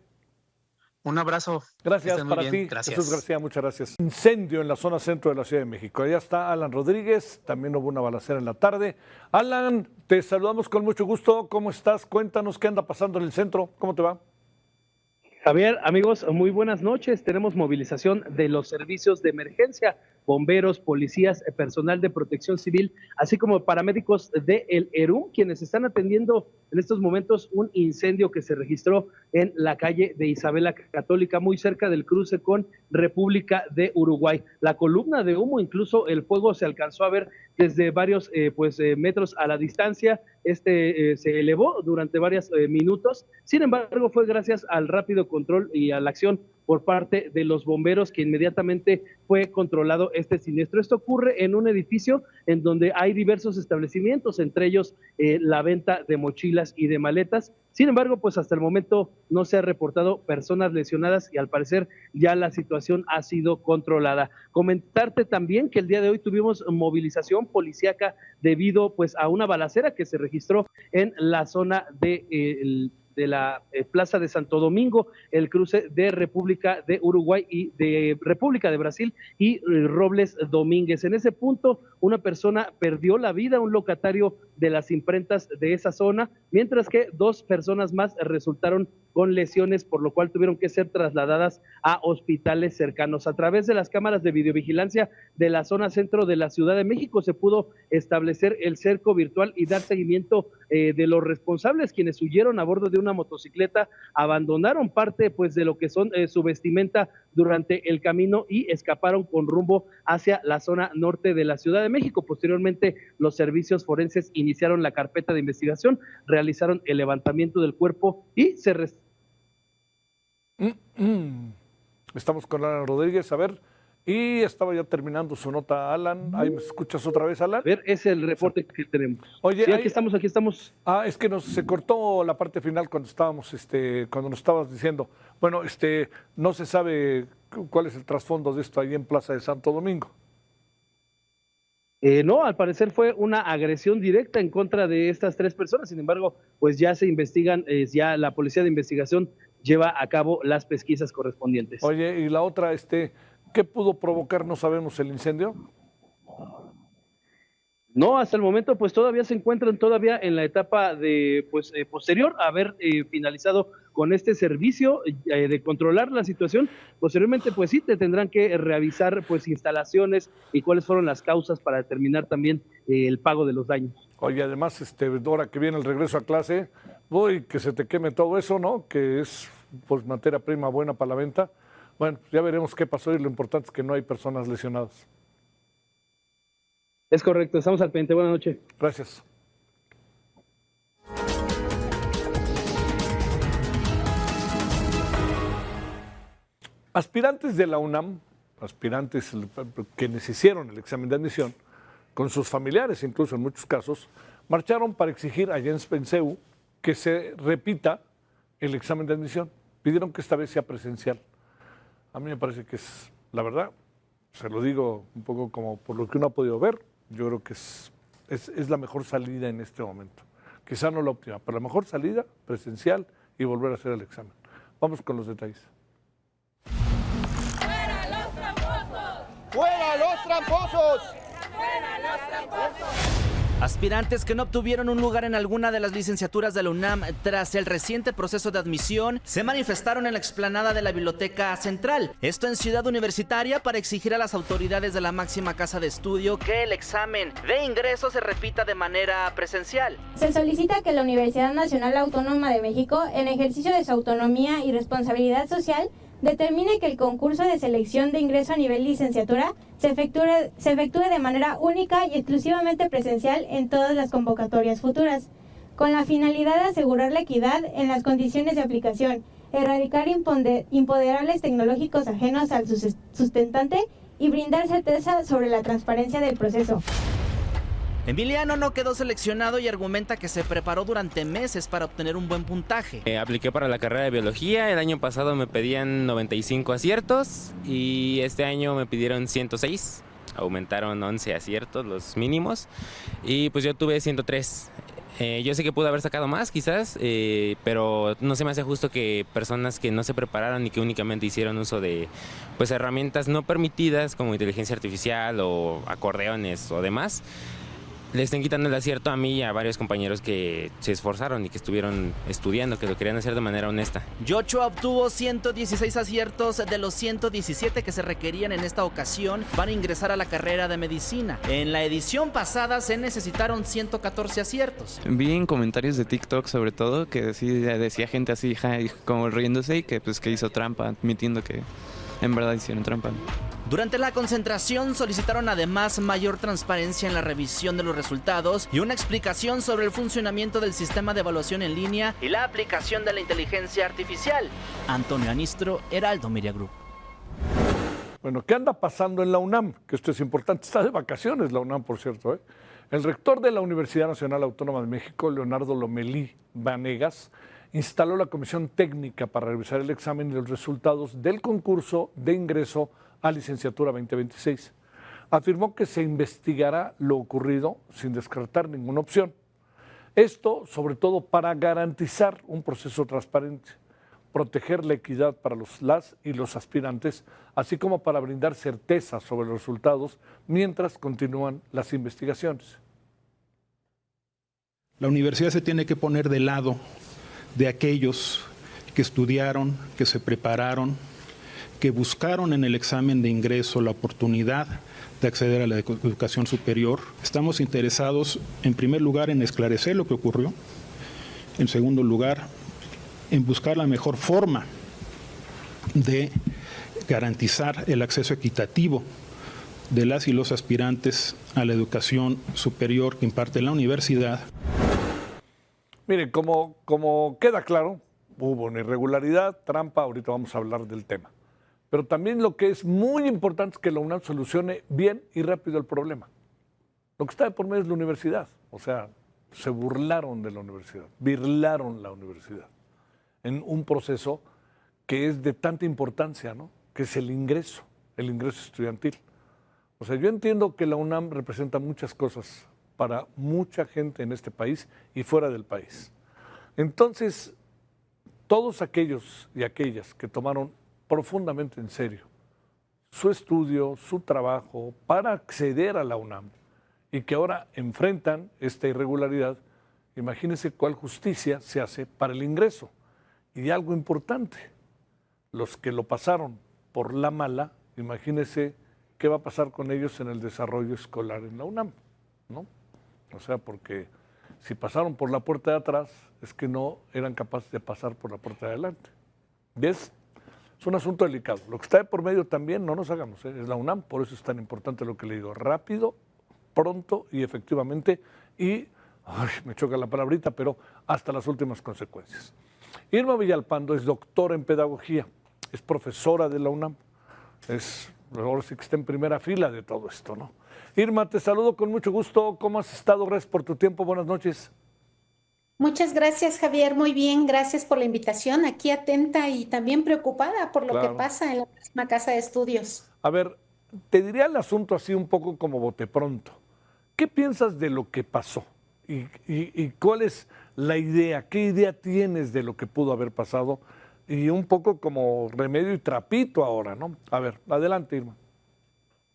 Un abrazo. Gracias para bien. ti, Gracias. Jesús García, muchas gracias. Incendio en la zona centro de la Ciudad de México. Allá está Alan Rodríguez, también hubo una balacera en la tarde. Alan, te saludamos con mucho gusto. ¿Cómo estás? Cuéntanos qué anda pasando en el centro. ¿Cómo te va? Javier, amigos, muy buenas noches. Tenemos movilización de los servicios de emergencia, bomberos, policías, personal de protección civil, así como paramédicos de el ERUM, quienes están atendiendo en estos momentos un incendio que se registró en la calle de Isabela Católica, muy cerca del cruce con República de Uruguay. La columna de humo, incluso el fuego se alcanzó a ver desde varios metros a la distancia. Se elevó durante varios minutos. Sin embargo, fue gracias al rápido control y a la acción por parte de los bomberos que inmediatamente fue controlado este siniestro. Esto ocurre en un edificio en donde hay diversos establecimientos, entre ellos la venta de mochilas y de maletas. Sin embargo, pues hasta el momento no se ha reportado personas lesionadas y al parecer ya la situación ha sido controlada. Comentarte también que el día de hoy tuvimos movilización policíaca debido pues a una balacera que se registró en la zona de la Plaza de Santo Domingo, el cruce de República de Uruguay y de República de Brasil y Robles Domínguez. En ese punto, una persona perdió la vida, un locatario de las imprentas de esa zona, mientras que 2 personas más resultaron con lesiones, por lo cual tuvieron que ser trasladadas a hospitales cercanos. A través de las cámaras de videovigilancia de la zona centro de la Ciudad de México se pudo establecer el cerco virtual y dar seguimiento de los responsables, quienes huyeron a bordo de una motocicleta, abandonaron parte pues de lo que son su vestimenta durante el camino y escaparon con rumbo hacia la zona norte de la Ciudad de México. Posteriormente, los servicios forenses iniciaron la carpeta de investigación, realizaron el levantamiento del cuerpo y se Estamos con Alan Rodríguez, a ver, y estaba ya terminando su nota, Alan. ¿Ahí me escuchas otra vez, Alan? A ver, es el reporte que tenemos. Oye, sí, aquí estamos. Es que se cortó la parte final cuando estábamos, cuando nos estabas diciendo. Bueno, no se sabe cuál es el trasfondo de esto ahí en Plaza de Santo Domingo. No, al parecer fue una agresión directa en contra de estas 3 personas. Sin embargo, pues ya se investigan, ya la Policía de Investigación lleva a cabo las pesquisas correspondientes. Oye, y la otra, ¿qué pudo provocar? ¿No sabemos el incendio? No, hasta el momento pues todavía se encuentran en la etapa de posterior a haber finalizado con este servicio de controlar la situación. Posteriormente pues sí te tendrán que revisar pues instalaciones y cuáles fueron las causas para determinar también el pago de los daños. Oye, además ahora que viene el regreso a clase, que se te queme todo eso, ¿no? Que es pues materia prima buena para la venta. Bueno, ya veremos qué pasó y lo importante es que no hay personas lesionadas. Es correcto, estamos al pendiente. Buenas noches. Gracias. Aspirantes de la UNAM, aspirantes quienes hicieron el examen de admisión, con sus familiares incluso en muchos casos, marcharon para exigir allá en CEU que se repita el examen de admisión. Pidieron que esta vez sea presencial. A mí me parece que es, la verdad, se lo digo un poco como por lo que uno ha podido ver, yo creo que es la mejor salida en este momento. Quizá no la óptima, pero la mejor salida, presencial y volver a hacer el examen. Vamos con los detalles. ¡Fuera los tramposos! ¡Fuera los tramposos! ¡Fuera los tramposos! Aspirantes que no obtuvieron un lugar en alguna de las licenciaturas de la UNAM tras el reciente proceso de admisión se manifestaron en la explanada de la Biblioteca Central, esto en Ciudad Universitaria, para exigir a las autoridades de la máxima casa de estudio que el examen de ingreso se repita de manera presencial. Se solicita que la Universidad Nacional Autónoma de México, en ejercicio de su autonomía y responsabilidad social, determine que el concurso de selección de ingreso a nivel licenciatura se efectúe de manera única y exclusivamente presencial en todas las convocatorias futuras, con la finalidad de asegurar la equidad en las condiciones de aplicación, erradicar imponderables tecnológicos ajenos al sustentante y brindar certeza sobre la transparencia del proceso. Emiliano no quedó seleccionado y argumenta que se preparó durante meses para obtener un buen puntaje. Apliqué para la carrera de biología, el año pasado me pedían 95 aciertos y este año me pidieron 106, aumentaron 11 aciertos, los mínimos, y pues yo tuve 103. Yo sé que pudo haber sacado más, quizás, pero no se me hace justo que personas que no se prepararon y que únicamente hicieron uso de pues, herramientas no permitidas como inteligencia artificial o acordeones o demás, le estén quitando el acierto a mí y a varios compañeros que se esforzaron y que estuvieron estudiando, que lo querían hacer de manera honesta. Yochoa obtuvo 116 aciertos de los 117 que se requerían en esta ocasión para ingresar a la carrera de medicina. En la edición pasada se necesitaron 114 aciertos. Vi en comentarios de TikTok sobre todo que sí decía gente así como riéndose y que pues que hizo trampa, admitiendo que en verdad hicieron trampa. Durante la concentración solicitaron además mayor transparencia en la revisión de los resultados y una explicación sobre el funcionamiento del sistema de evaluación en línea y la aplicación de la inteligencia artificial. Antonio Anistro, Heraldo Media Group. Bueno, ¿qué anda pasando en la UNAM? Que esto es importante. Está de vacaciones la UNAM, por cierto, ¿eh? El rector de la Universidad Nacional Autónoma de México, Leonardo Lomelí Vanegas, instaló la comisión técnica para revisar el examen y los resultados del concurso de ingreso a licenciatura 2026. Afirmó que se investigará lo ocurrido sin descartar ninguna opción. Esto, sobre todo, para garantizar un proceso transparente, proteger la equidad para las y los aspirantes, así como para brindar certeza sobre los resultados mientras continúan las investigaciones. La universidad se tiene que poner del lado de aquellos que estudiaron, que se prepararon, que buscaron en el examen de ingreso la oportunidad de acceder a la educación superior. Estamos interesados, en primer lugar, en esclarecer lo que ocurrió. En segundo lugar, en buscar la mejor forma de garantizar el acceso equitativo de las y los aspirantes a la educación superior que imparte la universidad. Miren, como queda claro, hubo una irregularidad, trampa, ahorita vamos a hablar del tema. Pero también lo que es muy importante es que la UNAM solucione bien y rápido el problema. Lo que está de por medio es la universidad. O sea, se burlaron de la universidad, birlaron la universidad en un proceso que es de tanta importancia, ¿no? Que es el ingreso estudiantil. O sea, yo entiendo que la UNAM representa muchas cosas para mucha gente en este país y fuera del país. Entonces, todos aquellos y aquellas que tomaron profundamente en serio su estudio, su trabajo para acceder a la UNAM y que ahora enfrentan esta irregularidad, imagínense cuál justicia se hace para el ingreso. Y algo importante, los que lo pasaron por la mala, imagínense qué va a pasar con ellos en el desarrollo escolar en la UNAM, ¿no? O sea, porque si pasaron por la puerta de atrás, es que no eran capaces de pasar por la puerta de adelante. ¿Ves? Es un asunto delicado. Lo que está de por medio también, no nos hagamos, es la UNAM, por eso es tan importante lo que le digo. Rápido, pronto y efectivamente, y, me choca la palabrita, pero hasta las últimas consecuencias. Irma Villalpando es doctora en pedagogía, es profesora de la UNAM, ahora sí que está en primera fila de todo esto, ¿no? Irma, te saludo con mucho gusto. ¿Cómo has estado? Gracias por tu tiempo. Buenas noches. Muchas gracias, Javier. Muy bien, gracias por la invitación. Aquí atenta y también preocupada por lo que pasa en la próxima casa de estudios. A ver, te diría el asunto así un poco como bote pronto. ¿Qué piensas de lo que pasó? ¿Y cuál es la idea? ¿Qué idea tienes de lo que pudo haber pasado? Y un poco como remedio y trapito ahora, ¿no? A ver, adelante, Irma.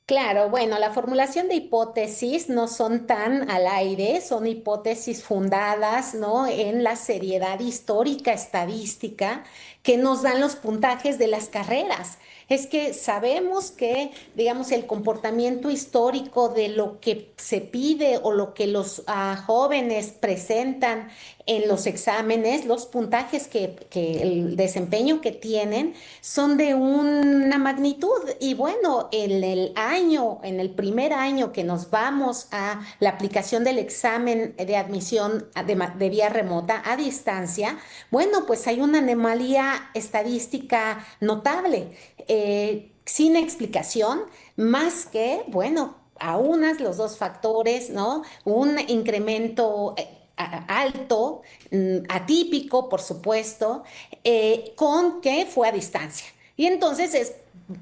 Claro, bueno, la formulación de hipótesis no son tan al aire, son hipótesis fundadas, ¿no?, en la seriedad histórica, estadística, que nos dan los puntajes de las carreras. Es que sabemos que, digamos, el comportamiento histórico de lo que se pide o lo que los jóvenes presentan en los exámenes, los puntajes que el desempeño que tienen son de una magnitud. Y bueno, en el primer año que nos vamos a la aplicación del examen de admisión de vía remota a distancia, bueno, pues hay una anomalía estadística notable, sin explicación, más que, bueno, aunas los dos factores, ¿no? Un incremento alto, atípico, por supuesto, con que fue a distancia. Y entonces es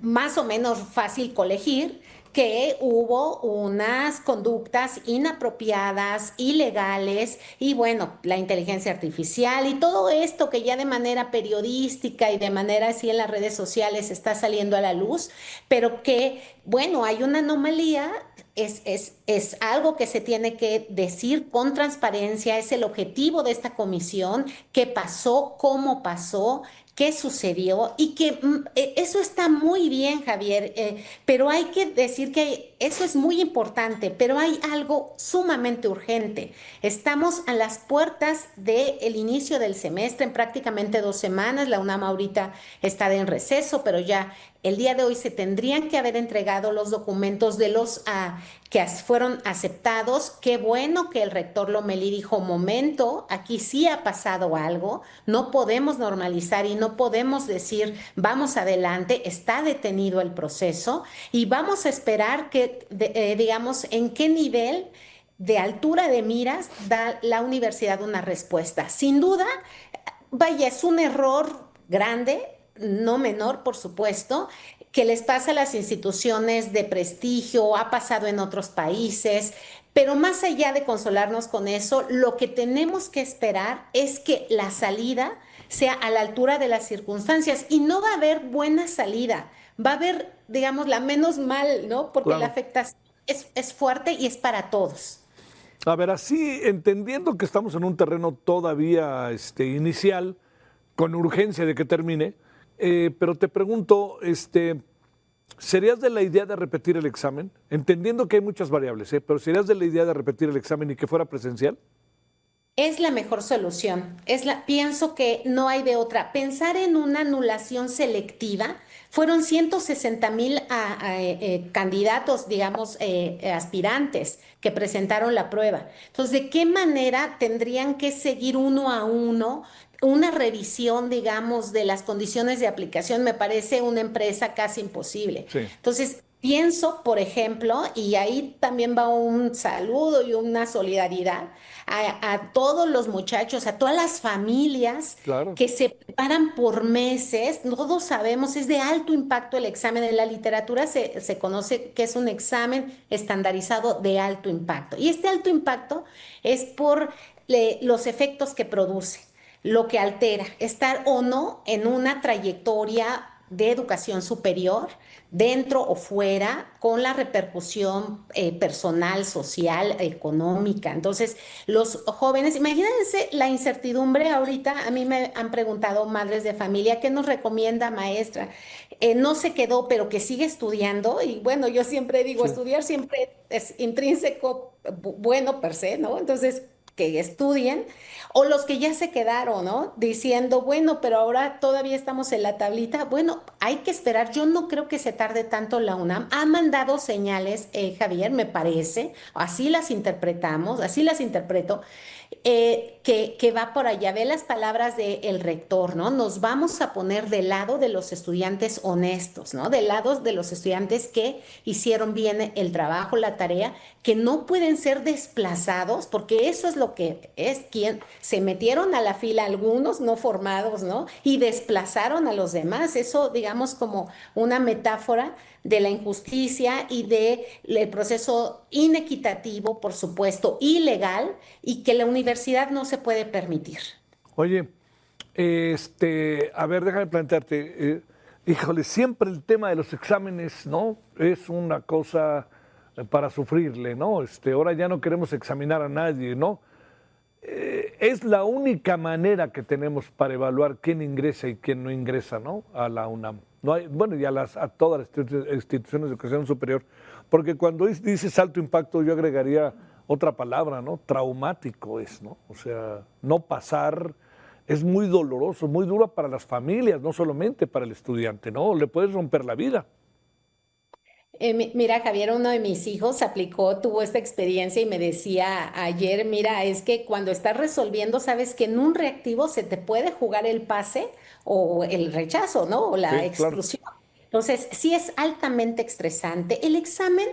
más o menos fácil colegir que hubo unas conductas inapropiadas, ilegales, y bueno, la inteligencia artificial y todo esto que ya de manera periodística y de manera así en las redes sociales está saliendo a la luz, pero que, bueno, hay una anomalía. Es algo que se tiene que decir con transparencia, es el objetivo de esta comisión, qué pasó, cómo pasó, qué sucedió, y que eso está muy bien, Javier, pero hay que decir que eso es muy importante, pero hay algo sumamente urgente. Estamos a las puertas del inicio del semestre, en prácticamente 2 semanas. La UNAM ahorita está en receso, pero ya el día de hoy se tendrían que haber entregado los documentos de los que fueron aceptados. Qué bueno que el rector Lomelí dijo, momento, aquí sí ha pasado algo, no podemos normalizar y no podemos decir, vamos adelante, está detenido el proceso y vamos a esperar que, digamos, en qué nivel de altura de miras da la universidad una respuesta. Sin duda, vaya, es un error grande, no menor, por supuesto, que les pasa a las instituciones de prestigio, ha pasado en otros países, pero más allá de consolarnos con eso, lo que tenemos que esperar es que la salida sea a la altura de las circunstancias, y no va a haber buena salida, va a haber, digamos, la menos mal, ¿no? Porque claro, la afectación es fuerte y es para todos. A ver, así, entendiendo que estamos en un terreno todavía inicial, con urgencia de que termine, pero te pregunto, ¿serías de la idea de repetir el examen? Entendiendo que hay muchas variables, pero ¿serías de la idea de repetir el examen y que fuera presencial? Es la mejor solución. Pienso que no hay de otra. Pensar en una anulación selectiva, fueron 160,000 candidatos, digamos, aspirantes que presentaron la prueba. Entonces, ¿de qué manera tendrían que seguir uno a uno una revisión, digamos, de las condiciones de aplicación? Me parece una empresa casi imposible. Sí. Entonces, pienso, por ejemplo, y ahí también va un saludo y una solidaridad a todos los muchachos, a todas las familias, claro, que se preparan por meses. Todos sabemos, es de alto impacto el examen. En la literatura se conoce que es un examen estandarizado de alto impacto. Y este alto impacto es por los efectos que produce, lo que altera, estar o no en una trayectoria de educación superior, dentro o fuera, con la repercusión personal, social, económica. Entonces, los jóvenes, imagínense la incertidumbre ahorita. A mí me han preguntado madres de familia, ¿qué nos recomienda, maestra? No se quedó, pero que sigue estudiando. Y bueno, yo siempre digo, sí, estudiar siempre es intrínseco, bueno per se, ¿no? Entonces, que estudien, o los que ya se quedaron, ¿no? Diciendo, bueno, pero ahora todavía estamos en la tablita. Bueno, hay que esperar. Yo no creo que se tarde tanto. La UNAM ha mandado señales, Javier, me parece, así las interpretamos, así las interpreto, que va por allá. Ve las palabras del rector, ¿no? Nos vamos a poner del lado de los estudiantes honestos, ¿no? Del lado de los estudiantes que hicieron bien el trabajo, la tarea, que no pueden ser desplazados, porque eso es lo que es, quien se metieron a la fila algunos no formados, ¿no? Y desplazaron a los demás. Eso, digamos, como una metáfora de la injusticia y del proceso inequitativo, por supuesto, ilegal, y que la universidad no se puede permitir. Oye, a ver, déjame plantearte, híjole, siempre el tema de los exámenes, ¿no? Es una cosa para sufrirle, ¿no? Ahora ya no queremos examinar a nadie, ¿no? Es la única manera que tenemos para evaluar quién ingresa y quién no ingresa, ¿no? A la UNAM. No hay, bueno, y a todas las instituciones de educación superior, porque cuando dices alto impacto yo agregaría otra palabra, ¿no? Traumático es, ¿no? O sea, no pasar es muy doloroso, muy duro para las familias, no solamente para el estudiante, ¿no? Le puedes romper la vida. Mira, Javier, uno de mis hijos tuvo esta experiencia y me decía ayer, mira, es que cuando estás resolviendo, sabes que en un reactivo se te puede jugar el pase o el rechazo, ¿no? O la exclusión. Claro. Entonces, sí es altamente estresante. El examen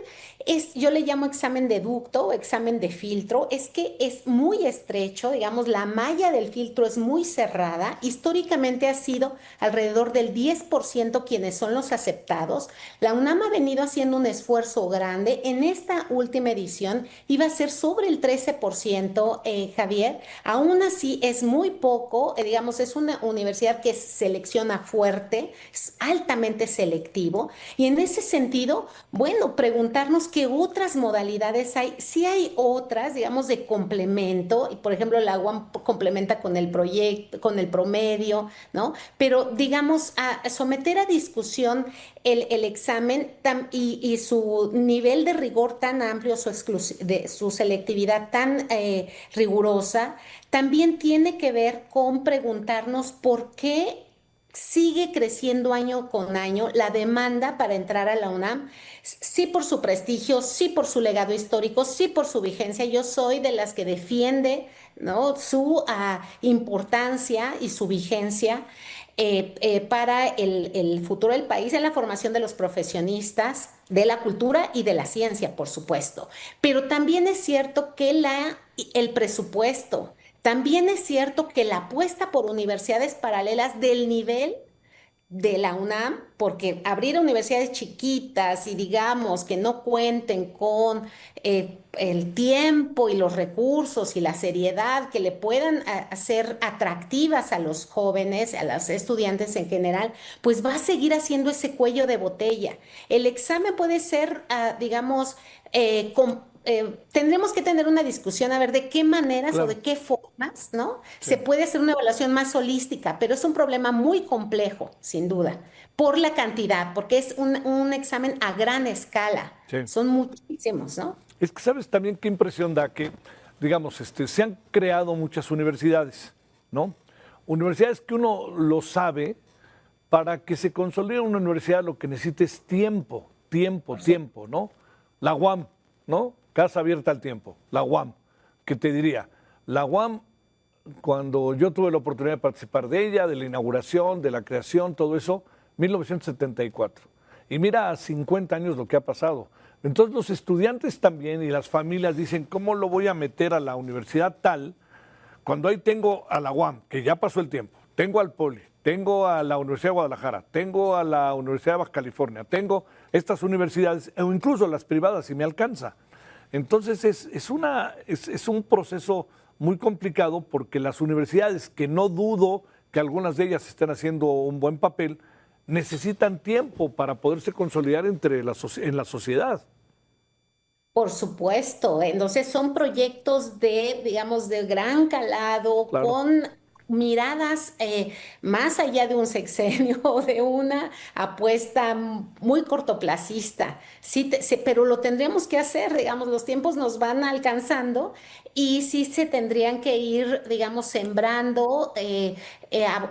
yo le llamo examen de ducto o examen de filtro, es que es muy estrecho, digamos, la malla del filtro es muy cerrada. Históricamente ha sido alrededor del 10% quienes son los aceptados. La UNAM ha venido haciendo un esfuerzo grande. En esta última edición iba a ser sobre el 13%, Javier. Aún así es muy poco, digamos, es una universidad que selecciona fuerte, es altamente selectivo. Y en ese sentido, bueno, preguntarnos qué otras modalidades hay. Sí hay otras, digamos, de complemento. Y por ejemplo, la UAM complementa con el proyecto, con el promedio, ¿no? Pero digamos, a someter a discusión el examen y su nivel de rigor tan amplio, su selectividad tan rigurosa, también tiene que ver con preguntarnos por qué sigue creciendo año con año la demanda para entrar a la UNAM, sí por su prestigio, sí por su legado histórico, sí por su vigencia. Yo soy de las que defiende, ¿no?, su importancia y su vigencia para el futuro del país, en la formación de los profesionistas de la cultura y de la ciencia, por supuesto. Pero también es cierto que el presupuesto, también es cierto que la apuesta por universidades paralelas del nivel de la UNAM, porque abrir universidades chiquitas y digamos que no cuenten con el tiempo y los recursos y la seriedad que le puedan hacer atractivas a los jóvenes, a los estudiantes en general, pues va a seguir haciendo ese cuello de botella. El examen puede ser, digamos, tendremos que tener una discusión a ver de qué maneras o de qué formas, ¿no? Sí. Se puede hacer una evaluación más holística, pero es un problema muy complejo, sin duda, por la cantidad, porque es un examen a gran escala. Sí. Son muchísimos, ¿no? Es que sabes también qué impresión da que, digamos, se han creado muchas universidades, ¿no? Universidades que uno lo sabe, para que se consolide una universidad lo que necesita es tiempo, ¿no? La UAM, ¿no? Casa abierta al tiempo, la UAM, que te diría, la UAM, cuando yo tuve la oportunidad de participar de ella, de la inauguración, de la creación, todo eso, 1974. Y mira, a 50 años lo que ha pasado. Entonces los estudiantes también y las familias dicen, ¿cómo lo voy a meter a la universidad tal? Cuando ahí tengo a la UAM, que ya pasó el tiempo, tengo al Poli, tengo a la Universidad de Guadalajara, tengo a la Universidad de Baja California, tengo estas universidades, o incluso las privadas, si me alcanza. Entonces es un proceso muy complicado porque las universidades, que no dudo que algunas de ellas estén haciendo un buen papel, necesitan tiempo para poderse consolidar en la sociedad. Por supuesto, entonces son proyectos digamos, de gran calado, claro, con miradas más allá de un sexenio o de una apuesta muy cortoplacista. Sí, pero lo tendríamos que hacer, digamos, los tiempos nos van alcanzando y sí se tendrían que ir, digamos, sembrando,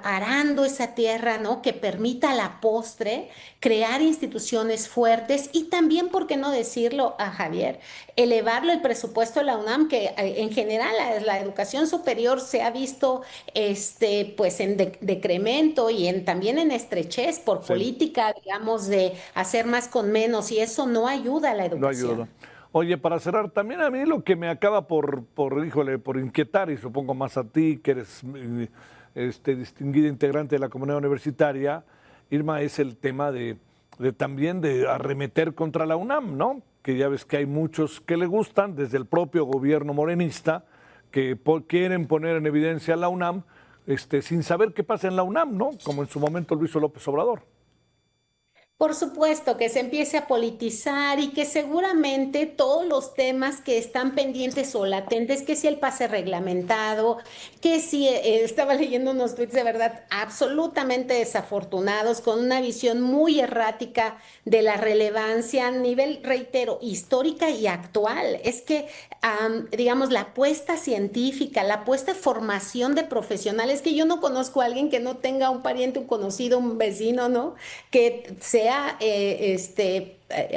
arando esa tierra, ¿no?, que permita a la postre crear instituciones fuertes y también, ¿por qué no decirlo, a Javier? Elevarlo el presupuesto de la UNAM, que en general la educación superior se ha visto pues en decremento y también en estrechez por política, digamos, de hacer más con menos, y eso no ayuda a la educación. No ayuda. Oye, para cerrar, también a mí lo que me acaba por inquietar, y supongo más a ti, que eres distinguida integrante de la comunidad universitaria, Irma, es el tema también de arremeter contra la UNAM, ¿no? Que ya ves que hay muchos que le gustan, desde el propio gobierno morenista, que quieren poner en evidencia a la UNAM, sin saber qué pasa en la UNAM, ¿no? Como en su momento lo hizo López Obrador. Por supuesto, que se empiece a politizar y que seguramente todos los temas que están pendientes o latentes, que si el pase reglamentado, que si estaba leyendo unos tweets de verdad absolutamente desafortunados, con una visión muy errática de la relevancia a nivel, reitero, histórica y actual. Es que, digamos, la apuesta científica, la apuesta de formación de profesionales, que yo no conozco a alguien que no tenga un pariente, un conocido, un vecino, ¿no?, que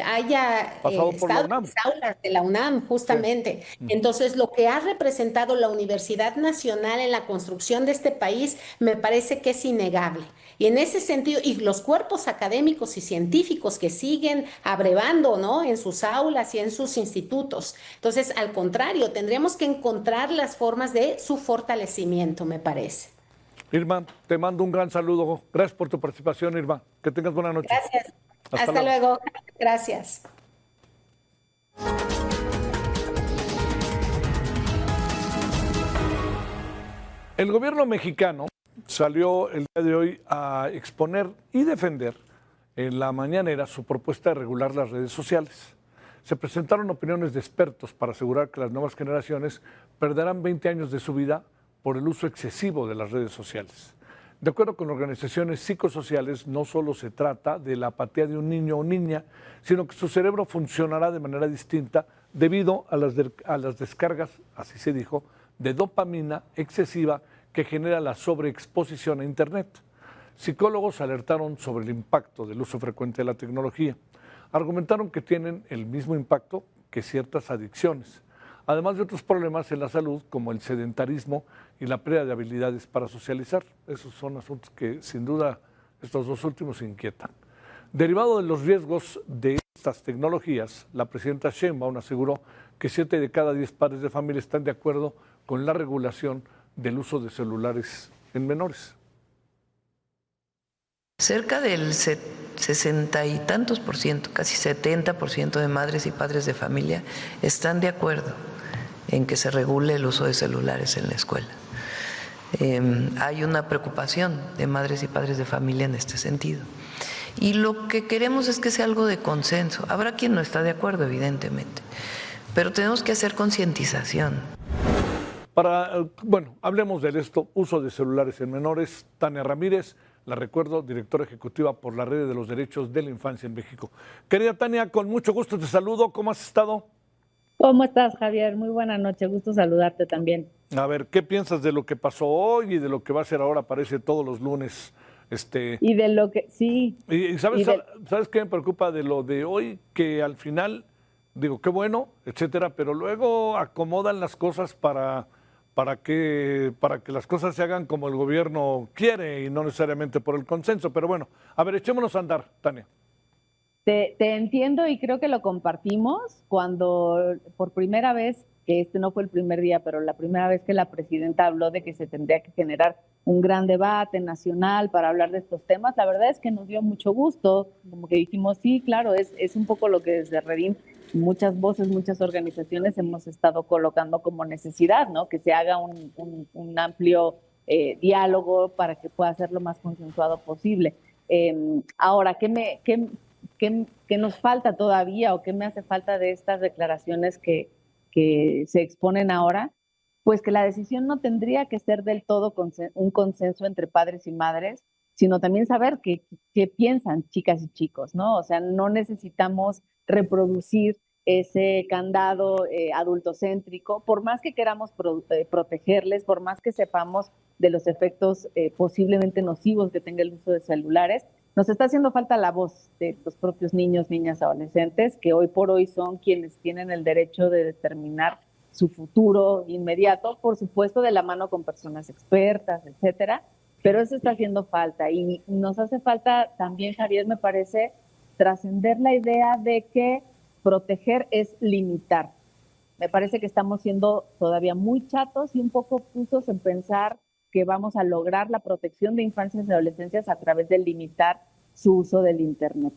haya estado en las aulas de la UNAM, justamente. Sí. Entonces, lo que ha representado la Universidad Nacional en la construcción de este país me parece que es innegable. Y en ese sentido, y los cuerpos académicos y científicos que siguen abrevando, ¿no?, en sus aulas y en sus institutos. Entonces, al contrario, tendríamos que encontrar las formas de su fortalecimiento, me parece. Irma, te mando un gran saludo. Gracias por tu participación, Irma. Que tengas buena noche. Gracias. Hasta luego. Gracias. El gobierno mexicano salió el día de hoy a exponer y defender en la mañanera su propuesta de regular las redes sociales. Se presentaron opiniones de expertos para asegurar que las nuevas generaciones perderán 20 años de su vida por el uso excesivo de las redes sociales. De acuerdo con organizaciones psicosociales, no solo se trata de la apatía de un niño o niña, sino que su cerebro funcionará de manera distinta debido a las descargas, así se dijo, de dopamina excesiva que genera la sobreexposición a Internet. Psicólogos alertaron sobre el impacto del uso frecuente de la tecnología. Argumentaron que tienen el mismo impacto que ciertas adicciones, además de otros problemas en la salud como el sedentarismo y la pérdida de habilidades para socializar. Esos son asuntos que sin duda estos dos últimos inquietan. Derivado de los riesgos de estas tecnologías, la presidenta Sheinbaum aseguró que 7 de cada 10 padres de familia están de acuerdo con la regulación del uso de celulares en menores. Cerca del 60 y tantos por ciento, casi 70% de madres y padres de familia están de acuerdo en que se regule el uso de celulares en la escuela. Hay una preocupación de madres y padres de familia en este sentido. Y lo que queremos es que sea algo de consenso. Habrá quien no está de acuerdo, evidentemente, pero tenemos que hacer concientización. Bueno, hablemos de esto, uso de celulares en menores. Tania Ramírez, la recuerdo, directora ejecutiva por la Red de los Derechos de la Infancia en México. Querida Tania, con mucho gusto te saludo. ¿Cómo has estado? ¿Cómo estás, Javier? Muy buena noche, gusto saludarte también. A ver, ¿qué piensas de lo que pasó hoy y de lo que va a ser ahora? Aparece todos los lunes. Y de lo que, sí. Y ¿sabes qué me preocupa de lo de hoy? Que al final, digo, qué bueno, etcétera, pero luego acomodan las cosas para que las cosas se hagan como el gobierno quiere y no necesariamente por el consenso. Pero bueno, a ver, echémonos a andar, Tania. Te entiendo y creo que lo compartimos cuando por primera vez, que este no fue el primer día, pero la primera vez que la presidenta habló de que se tendría que generar un gran debate nacional para hablar de estos temas, la verdad es que nos dio mucho gusto, como que dijimos, sí, claro, es un poco lo que desde Redim muchas voces, muchas organizaciones hemos estado colocando como necesidad, ¿no? Que se haga un amplio diálogo para que pueda ser lo más consensuado posible. Ahora, ¿qué nos falta todavía o qué me hace falta de estas declaraciones que se exponen ahora? Pues que la decisión no tendría que ser del todo un consenso entre padres y madres, sino también saber qué piensan chicas y chicos, ¿no? O sea, no necesitamos reproducir ese candado adultocéntrico, por más que queramos protegerles, por más que sepamos de los efectos posiblemente nocivos que tenga el uso de celulares, nos está haciendo falta la voz de los propios niños, niñas, adolescentes, que hoy por hoy son quienes tienen el derecho de determinar su futuro inmediato, por supuesto de la mano con personas expertas, etcétera, pero eso está haciendo falta y nos hace falta también, Javier, me parece, trascender la idea de que proteger es limitar. Me parece que estamos siendo todavía muy chatos y un poco putos en pensar que vamos a lograr la protección de infancias y adolescencias a través de limitar su uso del Internet.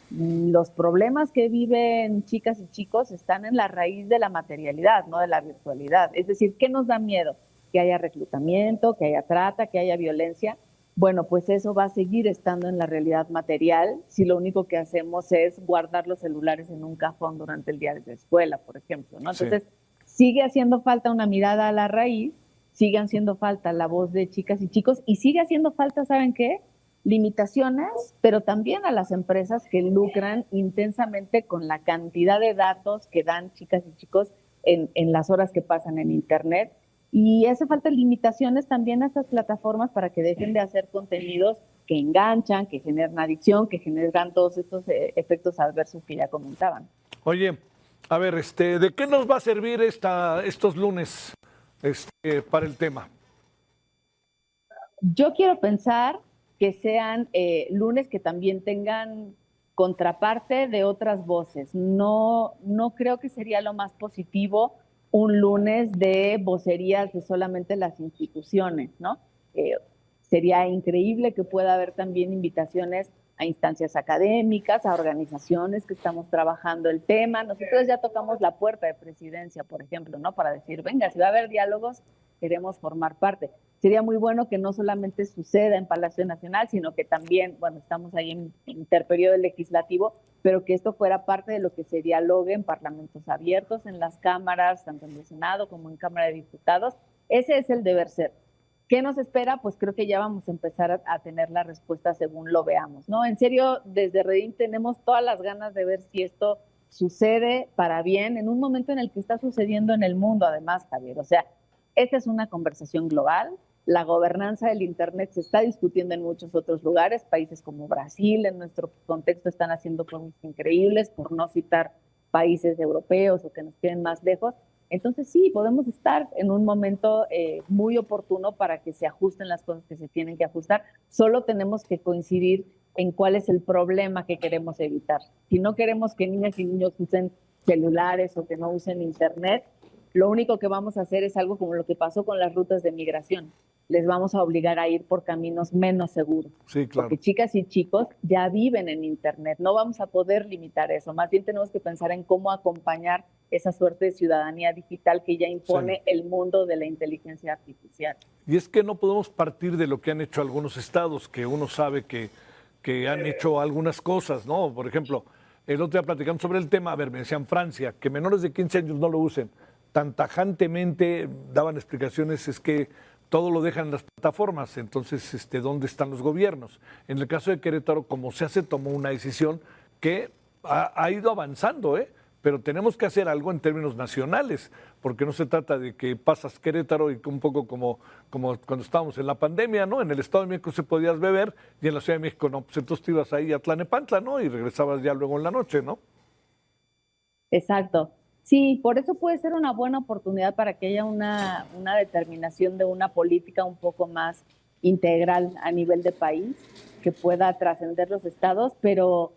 Los problemas que viven chicas y chicos están en la raíz de la materialidad, no de la virtualidad. Es decir, ¿qué nos da miedo? Que haya reclutamiento, que haya trata, que haya violencia. Bueno, pues eso va a seguir estando en la realidad material si lo único que hacemos es guardar los celulares en un cajón durante el día de la escuela, por ejemplo, ¿no? Entonces, sigue haciendo falta una mirada a la raíz, sigue haciendo falta la voz de chicas y chicos y sigue haciendo falta, ¿saben qué? Limitaciones, pero también a las empresas que lucran intensamente con la cantidad de datos que dan chicas y chicos en las horas que pasan en Internet. Y hace falta limitaciones también a estas plataformas para que dejen de hacer contenidos que enganchan, que generan adicción, que generan todos estos efectos adversos que ya comentaban. Oye, a ver, ¿de qué nos va a servir estos lunes para el tema? Yo quiero pensar que sean lunes que también tengan contraparte de otras voces. No creo que sería lo más positivo un lunes de vocerías de solamente las instituciones, ¿no? Sería increíble que pueda haber también invitaciones a instancias académicas, a organizaciones que estamos trabajando el tema. Nosotros ya tocamos la puerta de presidencia, por ejemplo, ¿no? Para decir, venga, si va a haber diálogos, queremos formar parte. Sería muy bueno que no solamente suceda en Palacio Nacional, sino que también, bueno, estamos ahí en interperiodo legislativo, pero que esto fuera parte de lo que se dialogue en parlamentos abiertos, en las cámaras, tanto en el Senado como en Cámara de Diputados. Ese es el deber ser. ¿Qué nos espera? Pues creo que ya vamos a empezar a tener la respuesta según lo veamos, ¿no? En serio, desde Redim tenemos todas las ganas de ver si esto sucede para bien en un momento en el que está sucediendo en el mundo, además, Javier. O sea, esta es una conversación global. La gobernanza del Internet se está discutiendo en muchos otros lugares. Países como Brasil, en nuestro contexto, están haciendo cosas increíbles, por no citar países europeos o que nos queden más lejos. Entonces sí, podemos estar en un momento muy oportuno para que se ajusten las cosas que se tienen que ajustar. Solo tenemos que coincidir en cuál es el problema que queremos evitar. Si no queremos que niñas y niños usen celulares o que no usen Internet, lo único que vamos a hacer es algo como lo que pasó con las rutas de migración. Les vamos a obligar a ir por caminos menos seguros. Sí, claro. Porque chicas y chicos ya viven en Internet. No vamos a poder limitar eso. Más bien tenemos que pensar en cómo acompañar esa suerte de ciudadanía digital que ya impone el mundo de la inteligencia artificial. Y es que no podemos partir de lo que han hecho algunos estados, que uno sabe que han hecho algunas cosas, ¿no? Por ejemplo, el otro día platicando sobre el tema, a ver, me decían Francia, que menores de 15 años no lo usen. Tan tajantemente daban explicaciones, es que todo lo dejan en las plataformas, entonces, ¿dónde están los gobiernos? En el caso de Querétaro, como se tomó una decisión que ha ido avanzando, pero tenemos que hacer algo en términos nacionales, porque no se trata de que pasas Querétaro y un poco como cuando estábamos en la pandemia, ¿no? En el Estado de México se podías beber y en la Ciudad de México no, pues entonces te ibas ahí a Tlalnepantla, ¿no? Y regresabas ya luego en la noche, ¿no? Exacto. Sí, por eso puede ser una buena oportunidad para que haya una determinación de una política un poco más integral a nivel de país, que pueda trascender los estados, pero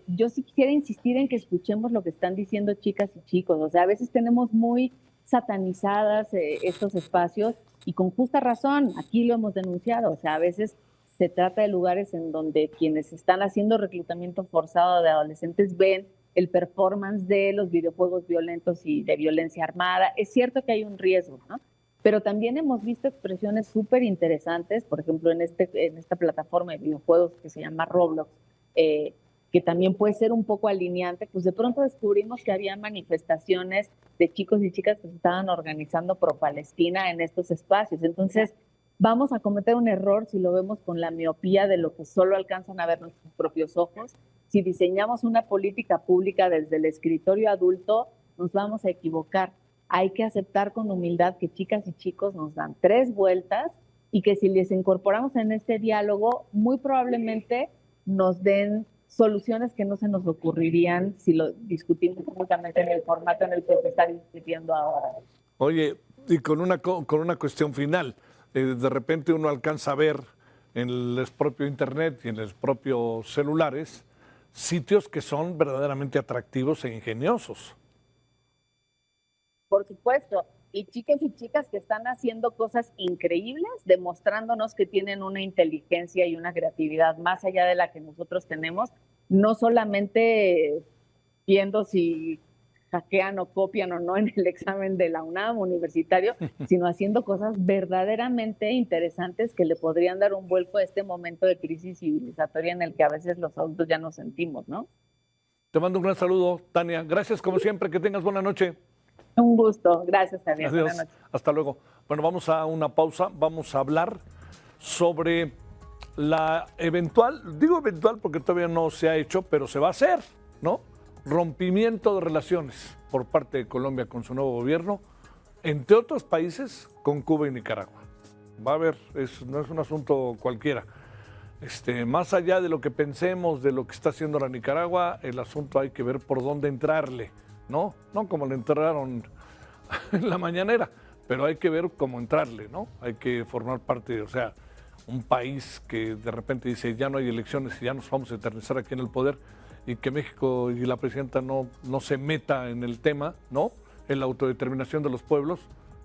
yo sí quisiera insistir en que escuchemos lo que están diciendo chicas y chicos. O sea, a veces tenemos muy satanizadas estos espacios y con justa razón, aquí lo hemos denunciado. O sea, a veces se trata de lugares en donde quienes están haciendo reclutamiento forzado de adolescentes ven el performance de los videojuegos violentos y de violencia armada. Es cierto que hay un riesgo, ¿no? Pero también hemos visto expresiones súper interesantes, por ejemplo, en esta plataforma de videojuegos que se llama Roblox, que también puede ser un poco alineante, pues de pronto descubrimos que había manifestaciones de chicos y chicas que se estaban organizando pro Palestina en estos espacios. Entonces, vamos a cometer un error si lo vemos con la miopía de lo que solo alcanzan a ver nuestros propios ojos. Si diseñamos una política pública desde el escritorio adulto, nos vamos a equivocar. Hay que aceptar con humildad que chicas y chicos nos dan 3 vueltas y que si les incorporamos en este diálogo, muy probablemente nos den soluciones que no se nos ocurrirían si lo discutimos únicamente en el formato en el que se está discutiendo ahora. Oye, y con una cuestión final, de repente uno alcanza a ver en el propio Internet y en los propios celulares sitios que son verdaderamente atractivos e ingeniosos. Por supuesto, y chicas y chicas que están haciendo cosas increíbles, demostrándonos que tienen una inteligencia y una creatividad más allá de la que nosotros tenemos, no solamente viendo si hackean o copian o no en el examen de la UNAM universitario, sino haciendo cosas verdaderamente interesantes que le podrían dar un vuelco a este momento de crisis civilizatoria en el que a veces los adultos ya nos sentimos, ¿no? Te mando un gran saludo, Tania. Gracias como siempre, que tengas buena noche. Un gusto, gracias, Javier. Adiós. Buenas noches. Hasta luego. Bueno, vamos a una pausa, vamos a hablar sobre la eventual, digo eventual porque todavía no se ha hecho, pero se va a hacer, ¿no? Rompimiento de relaciones por parte de Colombia con su nuevo gobierno, entre otros países, con Cuba y Nicaragua. Va a haber, no es un asunto cualquiera. Más allá de lo que pensemos, de lo que está haciendo la Nicaragua, el asunto hay que ver por dónde entrarle, ¿no? No como le entraron en la mañanera, pero hay que ver cómo entrarle, ¿no? Hay que formar parte, o sea, un país que de repente dice ya no hay elecciones y ya nos vamos a eternizar aquí en el poder, y que México y la presidenta no se meta en el tema, ¿no? En la autodeterminación de los pueblos,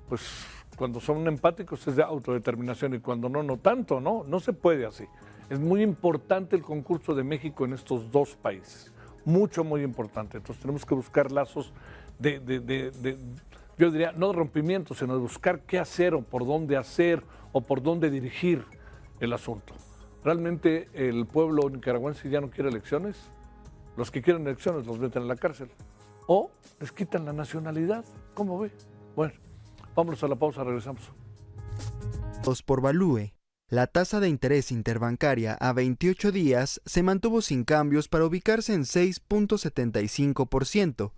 pues cuando son empáticos es de autodeterminación y cuando no tanto, ¿no? No se puede así. Es muy importante el concurso de México en estos dos países, muy importante. Entonces tenemos que buscar lazos yo diría, no de rompimiento, sino de buscar qué hacer o por dónde dirigir el asunto. ¿Realmente el pueblo nicaragüense ya no quiere elecciones? Los que quieren elecciones los meten en la cárcel o les quitan la nacionalidad. ¿Cómo ve? Bueno, vámonos a la pausa, regresamos. Por Value, la tasa de interés interbancaria a 28 días se mantuvo sin cambios para ubicarse en 6.75%,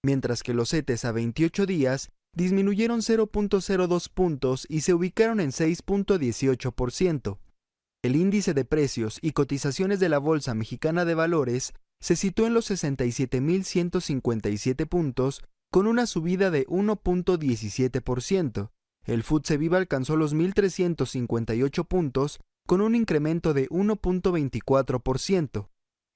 mientras que los CETES a 28 días disminuyeron 0.02 puntos y se ubicaron en 6.18%. El índice de precios y cotizaciones de la Bolsa Mexicana de Valores se situó en los 67.157 puntos, con una subida de 1.17%. El FTSE Viva alcanzó los 1.358 puntos, con un incremento de 1.24%.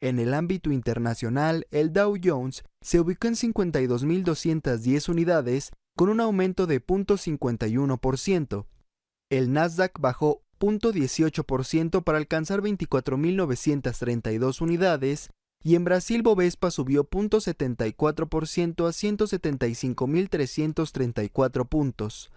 En el ámbito internacional, el Dow Jones se ubicó en 52.210 unidades, con un aumento de 0.51%. El Nasdaq bajó 0.18% para alcanzar 24.932 unidades, y en Brasil Bovespa subió 0.74% a 175.334 puntos.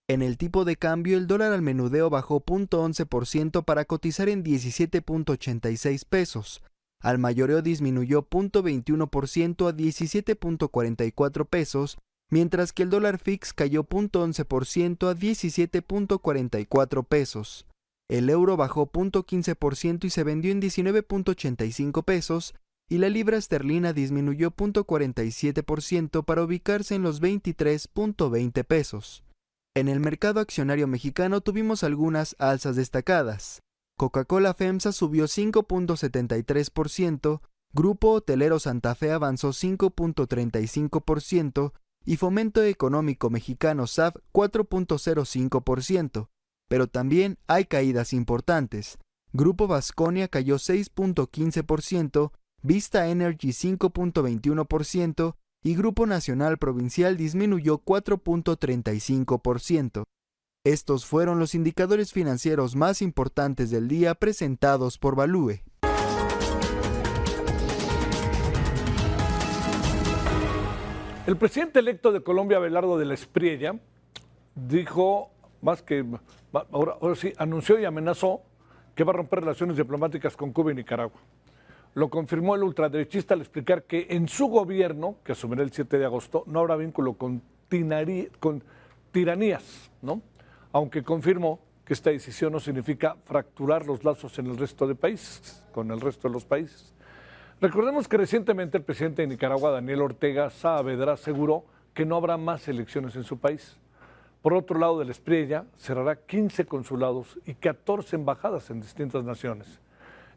En el tipo de cambio, el dólar al menudeo bajó 0.11% para cotizar en 17.86 pesos. Al mayoreo disminuyó 0.21% a 17.44 pesos, mientras que el dólar fix cayó 0.11% a 17.44 pesos. El euro bajó 0.15% y se vendió en 19.85 pesos, y la libra esterlina disminuyó 0.47% para ubicarse en los 23.20 pesos. En el mercado accionario mexicano tuvimos algunas alzas destacadas. Coca-Cola FEMSA subió 5.73%, Grupo Hotelero Santa Fe avanzó 5.35% y Fomento Económico Mexicano SAF 4.05%. Pero también hay caídas importantes. Grupo Vasconia cayó 6.15%, Vista Energy 5.21% y Grupo Nacional Provincial disminuyó 4.35%. Estos fueron los indicadores financieros más importantes del día presentados por Value. El presidente electo de Colombia, Abelardo de la Espriella, dijo, ahora sí, anunció y amenazó que va a romper relaciones diplomáticas con Cuba y Nicaragua. Lo confirmó el ultraderechista al explicar que en su gobierno, que asumirá el 7 de agosto, no habrá vínculo con tiranías, ¿no? Aunque confirmó que esta decisión no significa fracturar los lazos en el resto de países, con el resto de los países. Recordemos que recientemente el presidente de Nicaragua, Daniel Ortega Saavedra, aseguró que no habrá más elecciones en su país. Por otro lado, de la Espriella cerrará 15 consulados y 14 embajadas en distintas naciones,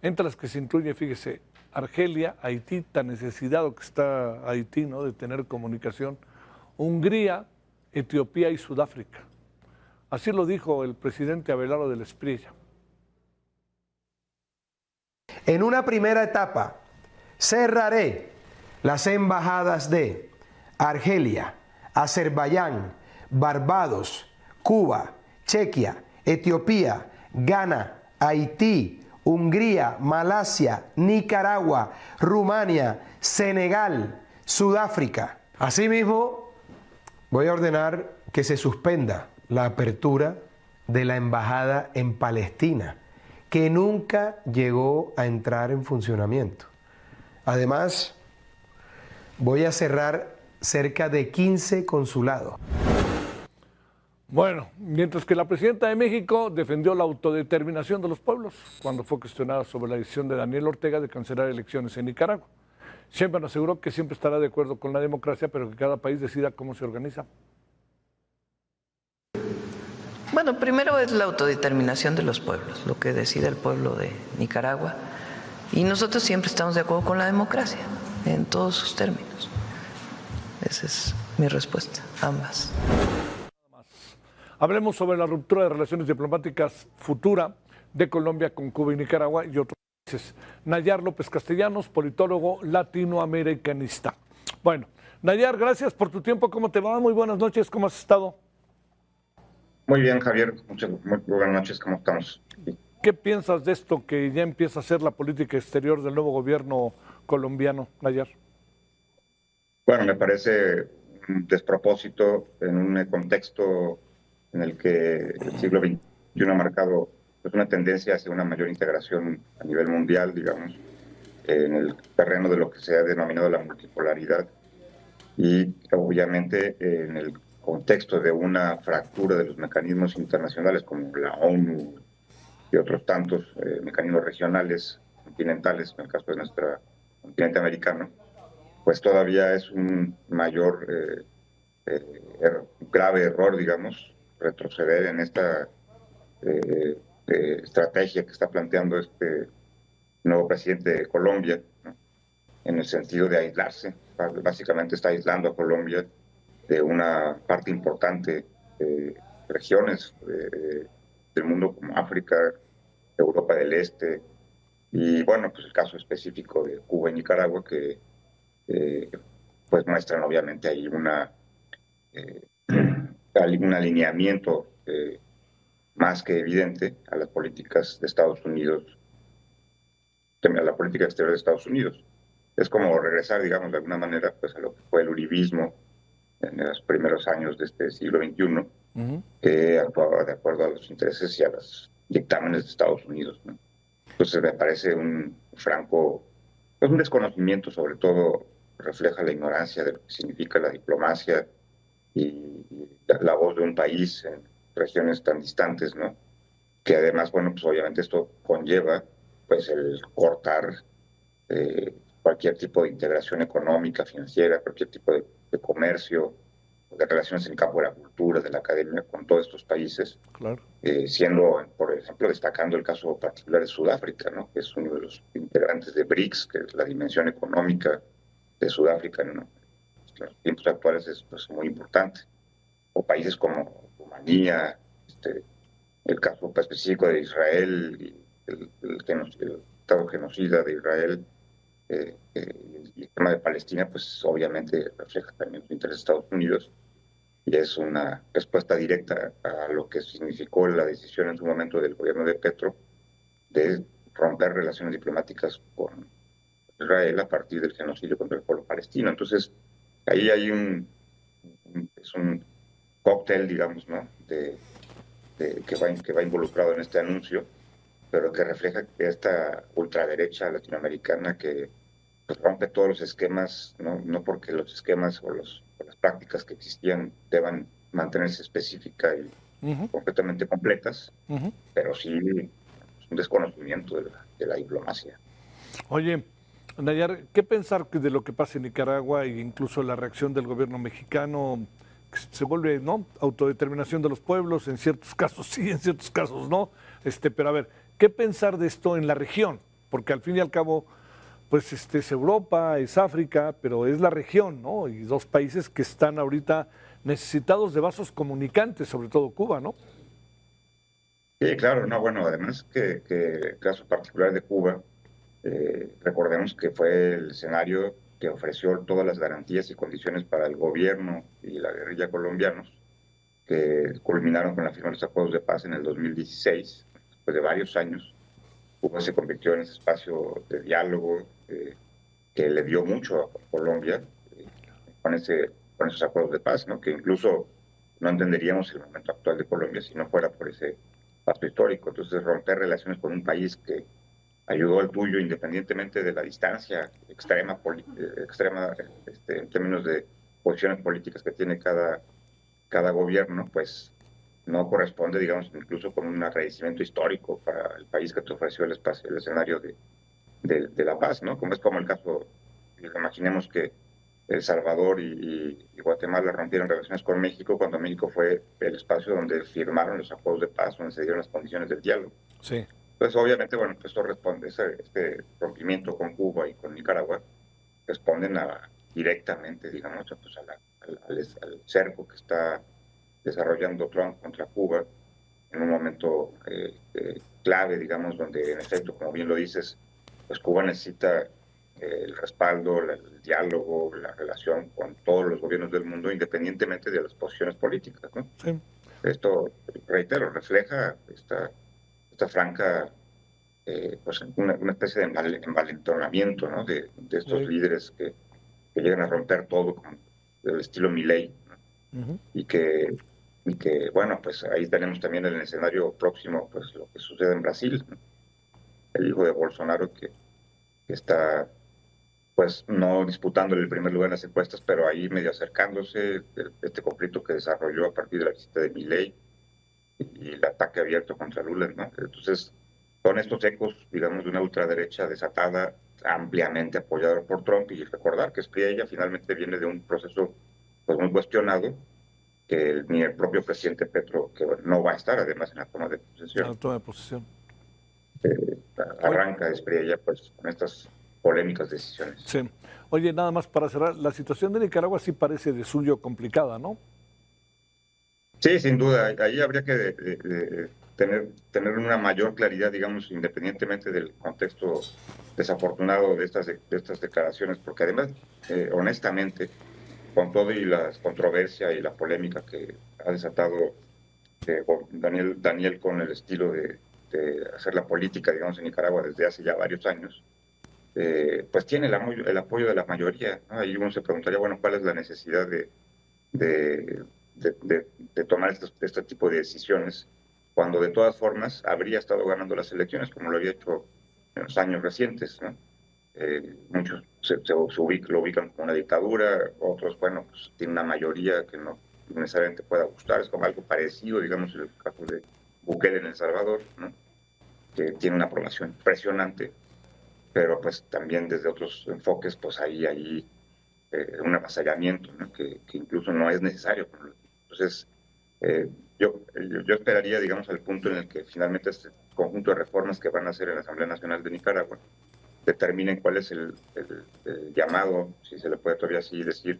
entre las que se incluye, fíjese, Argelia, Haití, tan necesitado que está Haití, ¿no?, de tener comunicación, Hungría, Etiopía y Sudáfrica. Así lo dijo el presidente Abelardo de la Espriella. En una primera etapa, cerraré las embajadas de Argelia, Azerbaiyán, Barbados, Cuba, Chequia, Etiopía, Ghana, Haití, Hungría, Malasia, Nicaragua, Rumania, Senegal, Sudáfrica. Asimismo, voy a ordenar que se suspenda la apertura de la embajada en Palestina, que nunca llegó a entrar en funcionamiento. Además, voy a cerrar cerca de 15 consulados. Bueno, mientras que la presidenta de México defendió la autodeterminación de los pueblos cuando fue cuestionada sobre la decisión de Daniel Ortega de cancelar elecciones en Nicaragua. Sheinbaum aseguró que siempre estará de acuerdo con la democracia, pero que cada país decida cómo se organiza. Bueno, primero es la autodeterminación de los pueblos, lo que decide el pueblo de Nicaragua. Y nosotros siempre estamos de acuerdo con la democracia, en todos sus términos. Esa es mi respuesta, ambas. Hablemos sobre la ruptura de relaciones diplomáticas futura de Colombia con Cuba y Nicaragua y otros países. Nayar López Castellanos, politólogo latinoamericanista. Bueno, Nayar, gracias por tu tiempo. ¿Cómo te va? Muy buenas noches. ¿Cómo has estado? Muy bien, Javier. Muy buenas noches. ¿Cómo estamos? ¿Qué piensas de esto que ya empieza a ser la política exterior del nuevo gobierno colombiano, Nayar? Bueno, me parece un despropósito en un contexto en el que el siglo XXI ha marcado pues, una tendencia hacia una mayor integración a nivel mundial, digamos, en el terreno de lo que se ha denominado la multipolaridad y obviamente en el contexto de una fractura de los mecanismos internacionales como la ONU y otros tantos mecanismos regionales, continentales, en el caso de nuestro continente americano, pues todavía es un mayor grave error, digamos, retroceder en esta estrategia que está planteando este nuevo presidente de Colombia, ¿no? En el sentido de aislarse. Básicamente está aislando a Colombia de una parte importante de regiones del mundo como África, Europa del Este, y bueno, pues el caso específico de Cuba y Nicaragua que pues muestran obviamente ahí un alineamiento más que evidente a las políticas de Estados Unidos, a la política exterior de Estados Unidos. Es como regresar, digamos, de alguna manera, pues a lo que fue el uribismo en los primeros años de este siglo XXI, que actuaba de acuerdo a los intereses y a los dictámenes de Estados Unidos, ¿no? Entonces me parece un franco, pues un desconocimiento, sobre todo refleja la ignorancia de lo que significa la diplomacia y la voz de un país en regiones tan distantes, ¿no? Que además, bueno, pues obviamente esto conlleva pues el cortar cualquier tipo de integración económica, financiera, cualquier tipo de comercio, de relaciones en el campo de la cultura, de la academia, con todos estos países. Claro. Siendo, por ejemplo, destacando el caso particular de Sudáfrica, ¿no? Que es uno de los integrantes de BRICS, que es la dimensión económica de Sudáfrica, ¿no? En los tiempos actuales es pues, muy importante. O países como Rumanía, el caso específico de Israel, y el Estado genocida de Israel, y el tema de Palestina, pues obviamente refleja también los intereses de Estados Unidos y es una respuesta directa a lo que significó la decisión en su momento del gobierno de Petro de romper relaciones diplomáticas con Israel a partir del genocidio contra el pueblo palestino. Entonces, ahí hay es un cóctel, digamos, ¿no? que va involucrado en este anuncio, pero que refleja que esta ultraderecha latinoamericana que pues, rompe todos los esquemas, no porque los esquemas o las prácticas que existían deban mantenerse específicas y completamente completas, pero sí es un desconocimiento de la diplomacia. Oye, Nayar, ¿qué pensar de lo que pasa en Nicaragua e incluso la reacción del gobierno mexicano? Que se vuelve, ¿no? Autodeterminación de los pueblos, en ciertos casos sí, en ciertos casos no. Pero a ver, ¿qué pensar de esto en la región? Porque al fin y al cabo, pues es Europa, es África, pero es la región, ¿no? Y dos países que están ahorita necesitados de vasos comunicantes, sobre todo Cuba, ¿no? Sí, claro, no, bueno, además que el caso particular de Cuba, recordemos que fue el escenario que ofreció todas las garantías y condiciones para el gobierno y la guerrilla colombianos, que culminaron con la firma de los acuerdos de paz en el 2016, después de varios años. Cuba se convirtió en ese espacio de diálogo que le dio mucho a Colombia con esos acuerdos de paz, ¿no? Que incluso no entenderíamos el momento actual de Colombia si no fuera por ese paso histórico. Entonces, romper relaciones con un país que ayudó al tuyo independientemente de la distancia extrema en términos de posiciones políticas que tiene cada gobierno, pues no corresponde, digamos, incluso con un agradecimiento histórico para el país que te ofreció el espacio, el escenario de la paz, ¿no? Como es como el caso, imaginemos que El Salvador y Guatemala rompieron relaciones con México cuando México fue el espacio donde firmaron los acuerdos de paz, donde se dieron las condiciones del diálogo. Sí. Entonces, obviamente, bueno, pues esto responde, este rompimiento con Cuba y con Nicaragua responden directamente, digamos, pues al cerco que está desarrollando Trump contra Cuba en un momento clave, digamos, donde en efecto, como bien lo dices, pues Cuba necesita el respaldo, el diálogo, la relación con todos los gobiernos del mundo, independientemente de las posiciones políticas, ¿no? Sí. Esto, reitero, refleja esta franca, pues una especie de envalentonamiento, ¿no? de estos líderes que llegan a romper todo con el estilo Milei, ¿no? y que, bueno, pues ahí tenemos también en el escenario próximo, pues lo que sucede en Brasil, ¿no? El hijo de Bolsonaro que está, pues, no disputándole el primer lugar en las encuestas, pero ahí medio acercándose, este conflicto que desarrolló a partir de la visita de Milei y el ataque abierto contra Lula, ¿no? Entonces, son estos ecos, digamos, de una ultraderecha desatada, ampliamente apoyada por Trump, y recordar que Espriella finalmente viene de un proceso, pues, muy cuestionado, que ni el propio presidente Petro, que no va a estar además en la toma de posesión. La toma de posesión. Arranca Espriella, pues, con estas polémicas decisiones. Sí. Oye, nada más para cerrar, la situación de Nicaragua sí parece de suyo complicada, ¿no? Sí, sin duda. Ahí habría que tener una mayor claridad, digamos, independientemente del contexto desafortunado de estas declaraciones, porque además, honestamente, con todo y la controversia y la polémica que ha desatado Daniel con el estilo de hacer la política, digamos, en Nicaragua desde hace ya varios años, pues tiene el apoyo de la mayoría, ¿no? Ahí uno se preguntaría, bueno, ¿cuál es la necesidad de tomar este tipo de decisiones cuando de todas formas habría estado ganando las elecciones, como lo había hecho en los años recientes, ¿no? Muchos lo ubican como una dictadura, otros, bueno, pues tienen una mayoría que no necesariamente pueda gustar, es como algo parecido, digamos, en el caso de Bukele en El Salvador, ¿no? Que tiene una aprobación impresionante, pero pues también desde otros enfoques, pues hay un avasallamiento, ¿no? que incluso no es necesario. Entonces, yo esperaría, digamos, al punto en el que finalmente este conjunto de reformas que van a hacer en la Asamblea Nacional de Nicaragua determinen cuál es el llamado, si se le puede todavía así decir,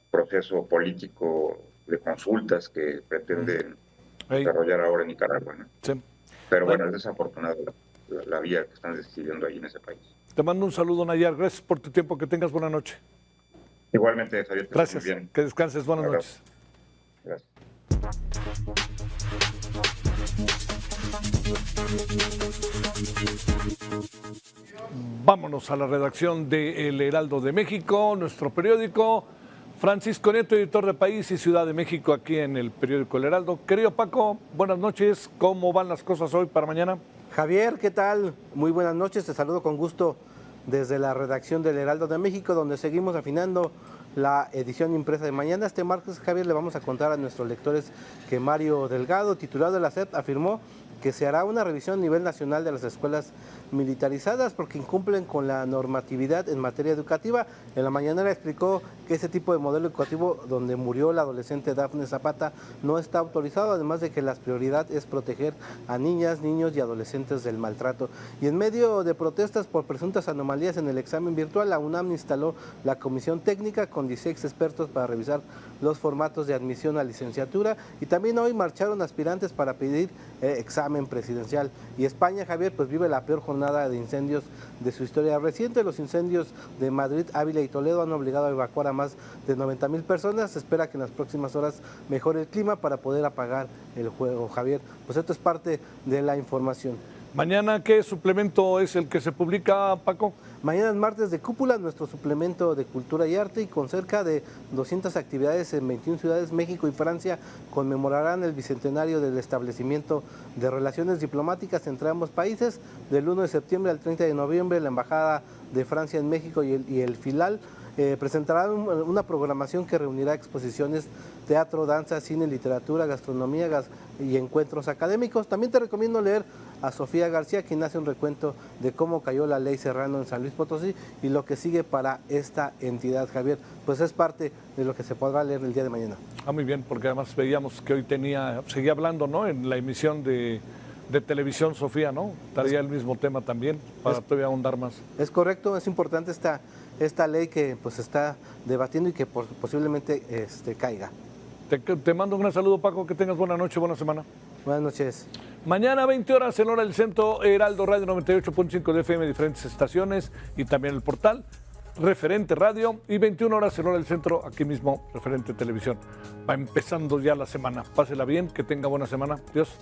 proceso político de consultas que pretenden desarrollar ahora en Nicaragua, ¿no? Sí. Pero bueno, es desafortunado la vía que están decidiendo ahí en ese país. Te mando un saludo, Nayar. Gracias por tu tiempo. Que tengas buena noche. Igualmente, Javier. Gracias. Muy bien. Que descanses. Buenas noches. Gracias. Vámonos a la redacción de El Heraldo de México, nuestro periódico. Francisco Nieto, editor de País y Ciudad de México, aquí en el periódico El Heraldo. Querido Paco, buenas noches. ¿Cómo van las cosas hoy para mañana? Javier, ¿qué tal? Muy buenas noches. Te saludo con gusto desde la redacción del Heraldo de México, donde seguimos afinando la edición impresa de mañana. Este martes, Javier, le vamos a contar a nuestros lectores que Mario Delgado, titular de la SEP, afirmó que se hará una revisión a nivel nacional de las escuelas militarizadas porque incumplen con la normatividad en materia educativa. En la mañanera explicó que ese tipo de modelo educativo donde murió la adolescente Dafne Zapata no está autorizado, además de que la prioridad es proteger a niñas, niños y adolescentes del maltrato. Y en medio de protestas por presuntas anomalías en el examen virtual, la UNAM instaló la comisión técnica con 16 expertos para revisar los formatos de admisión a licenciatura, y también hoy marcharon aspirantes para pedir examen presidencial. Y España, Javier, pues vive la peor jornada de incendios de su historia reciente. Los incendios de Madrid, Ávila y Toledo han obligado a evacuar a más de 90,000 personas. Se espera que en las próximas horas mejore el clima para poder apagar el fuego, Javier. Pues esto es parte de la información. Mañana, ¿qué suplemento es el que se publica, Paco? Mañana es martes de Cúpula, nuestro suplemento de cultura y arte, y con cerca de 200 actividades en 21 ciudades, México y Francia conmemorarán el bicentenario del establecimiento de relaciones diplomáticas entre ambos países. Del 1 de septiembre al 30 de noviembre, la Embajada de Francia en México y el FILAL presentarán una programación que reunirá exposiciones, teatro, danza, cine, literatura, gastronomía y encuentros académicos. También te recomiendo leer a Sofía García, quien hace un recuento de cómo cayó la ley Serrano en San Luis Potosí y lo que sigue para esta entidad, Javier. Pues es parte de lo que se podrá leer el día de mañana. Muy bien, porque además veíamos que hoy seguía hablando, ¿no? En la emisión de televisión, Sofía, ¿no? Estaría el mismo tema también, para todavía ahondar más. Es correcto, es importante esta ley que pues está debatiendo y que posiblemente caiga. Te mando un gran saludo, Paco, que tengas buena noche, buena semana. Buenas noches. Mañana 20 horas en hora del centro, Heraldo Radio 98.5 de FM, diferentes estaciones y también el portal, Referente Radio, y 21 horas en hora del centro, aquí mismo, Referente Televisión. Va empezando ya la semana. Pásela bien, que tenga buena semana. Dios.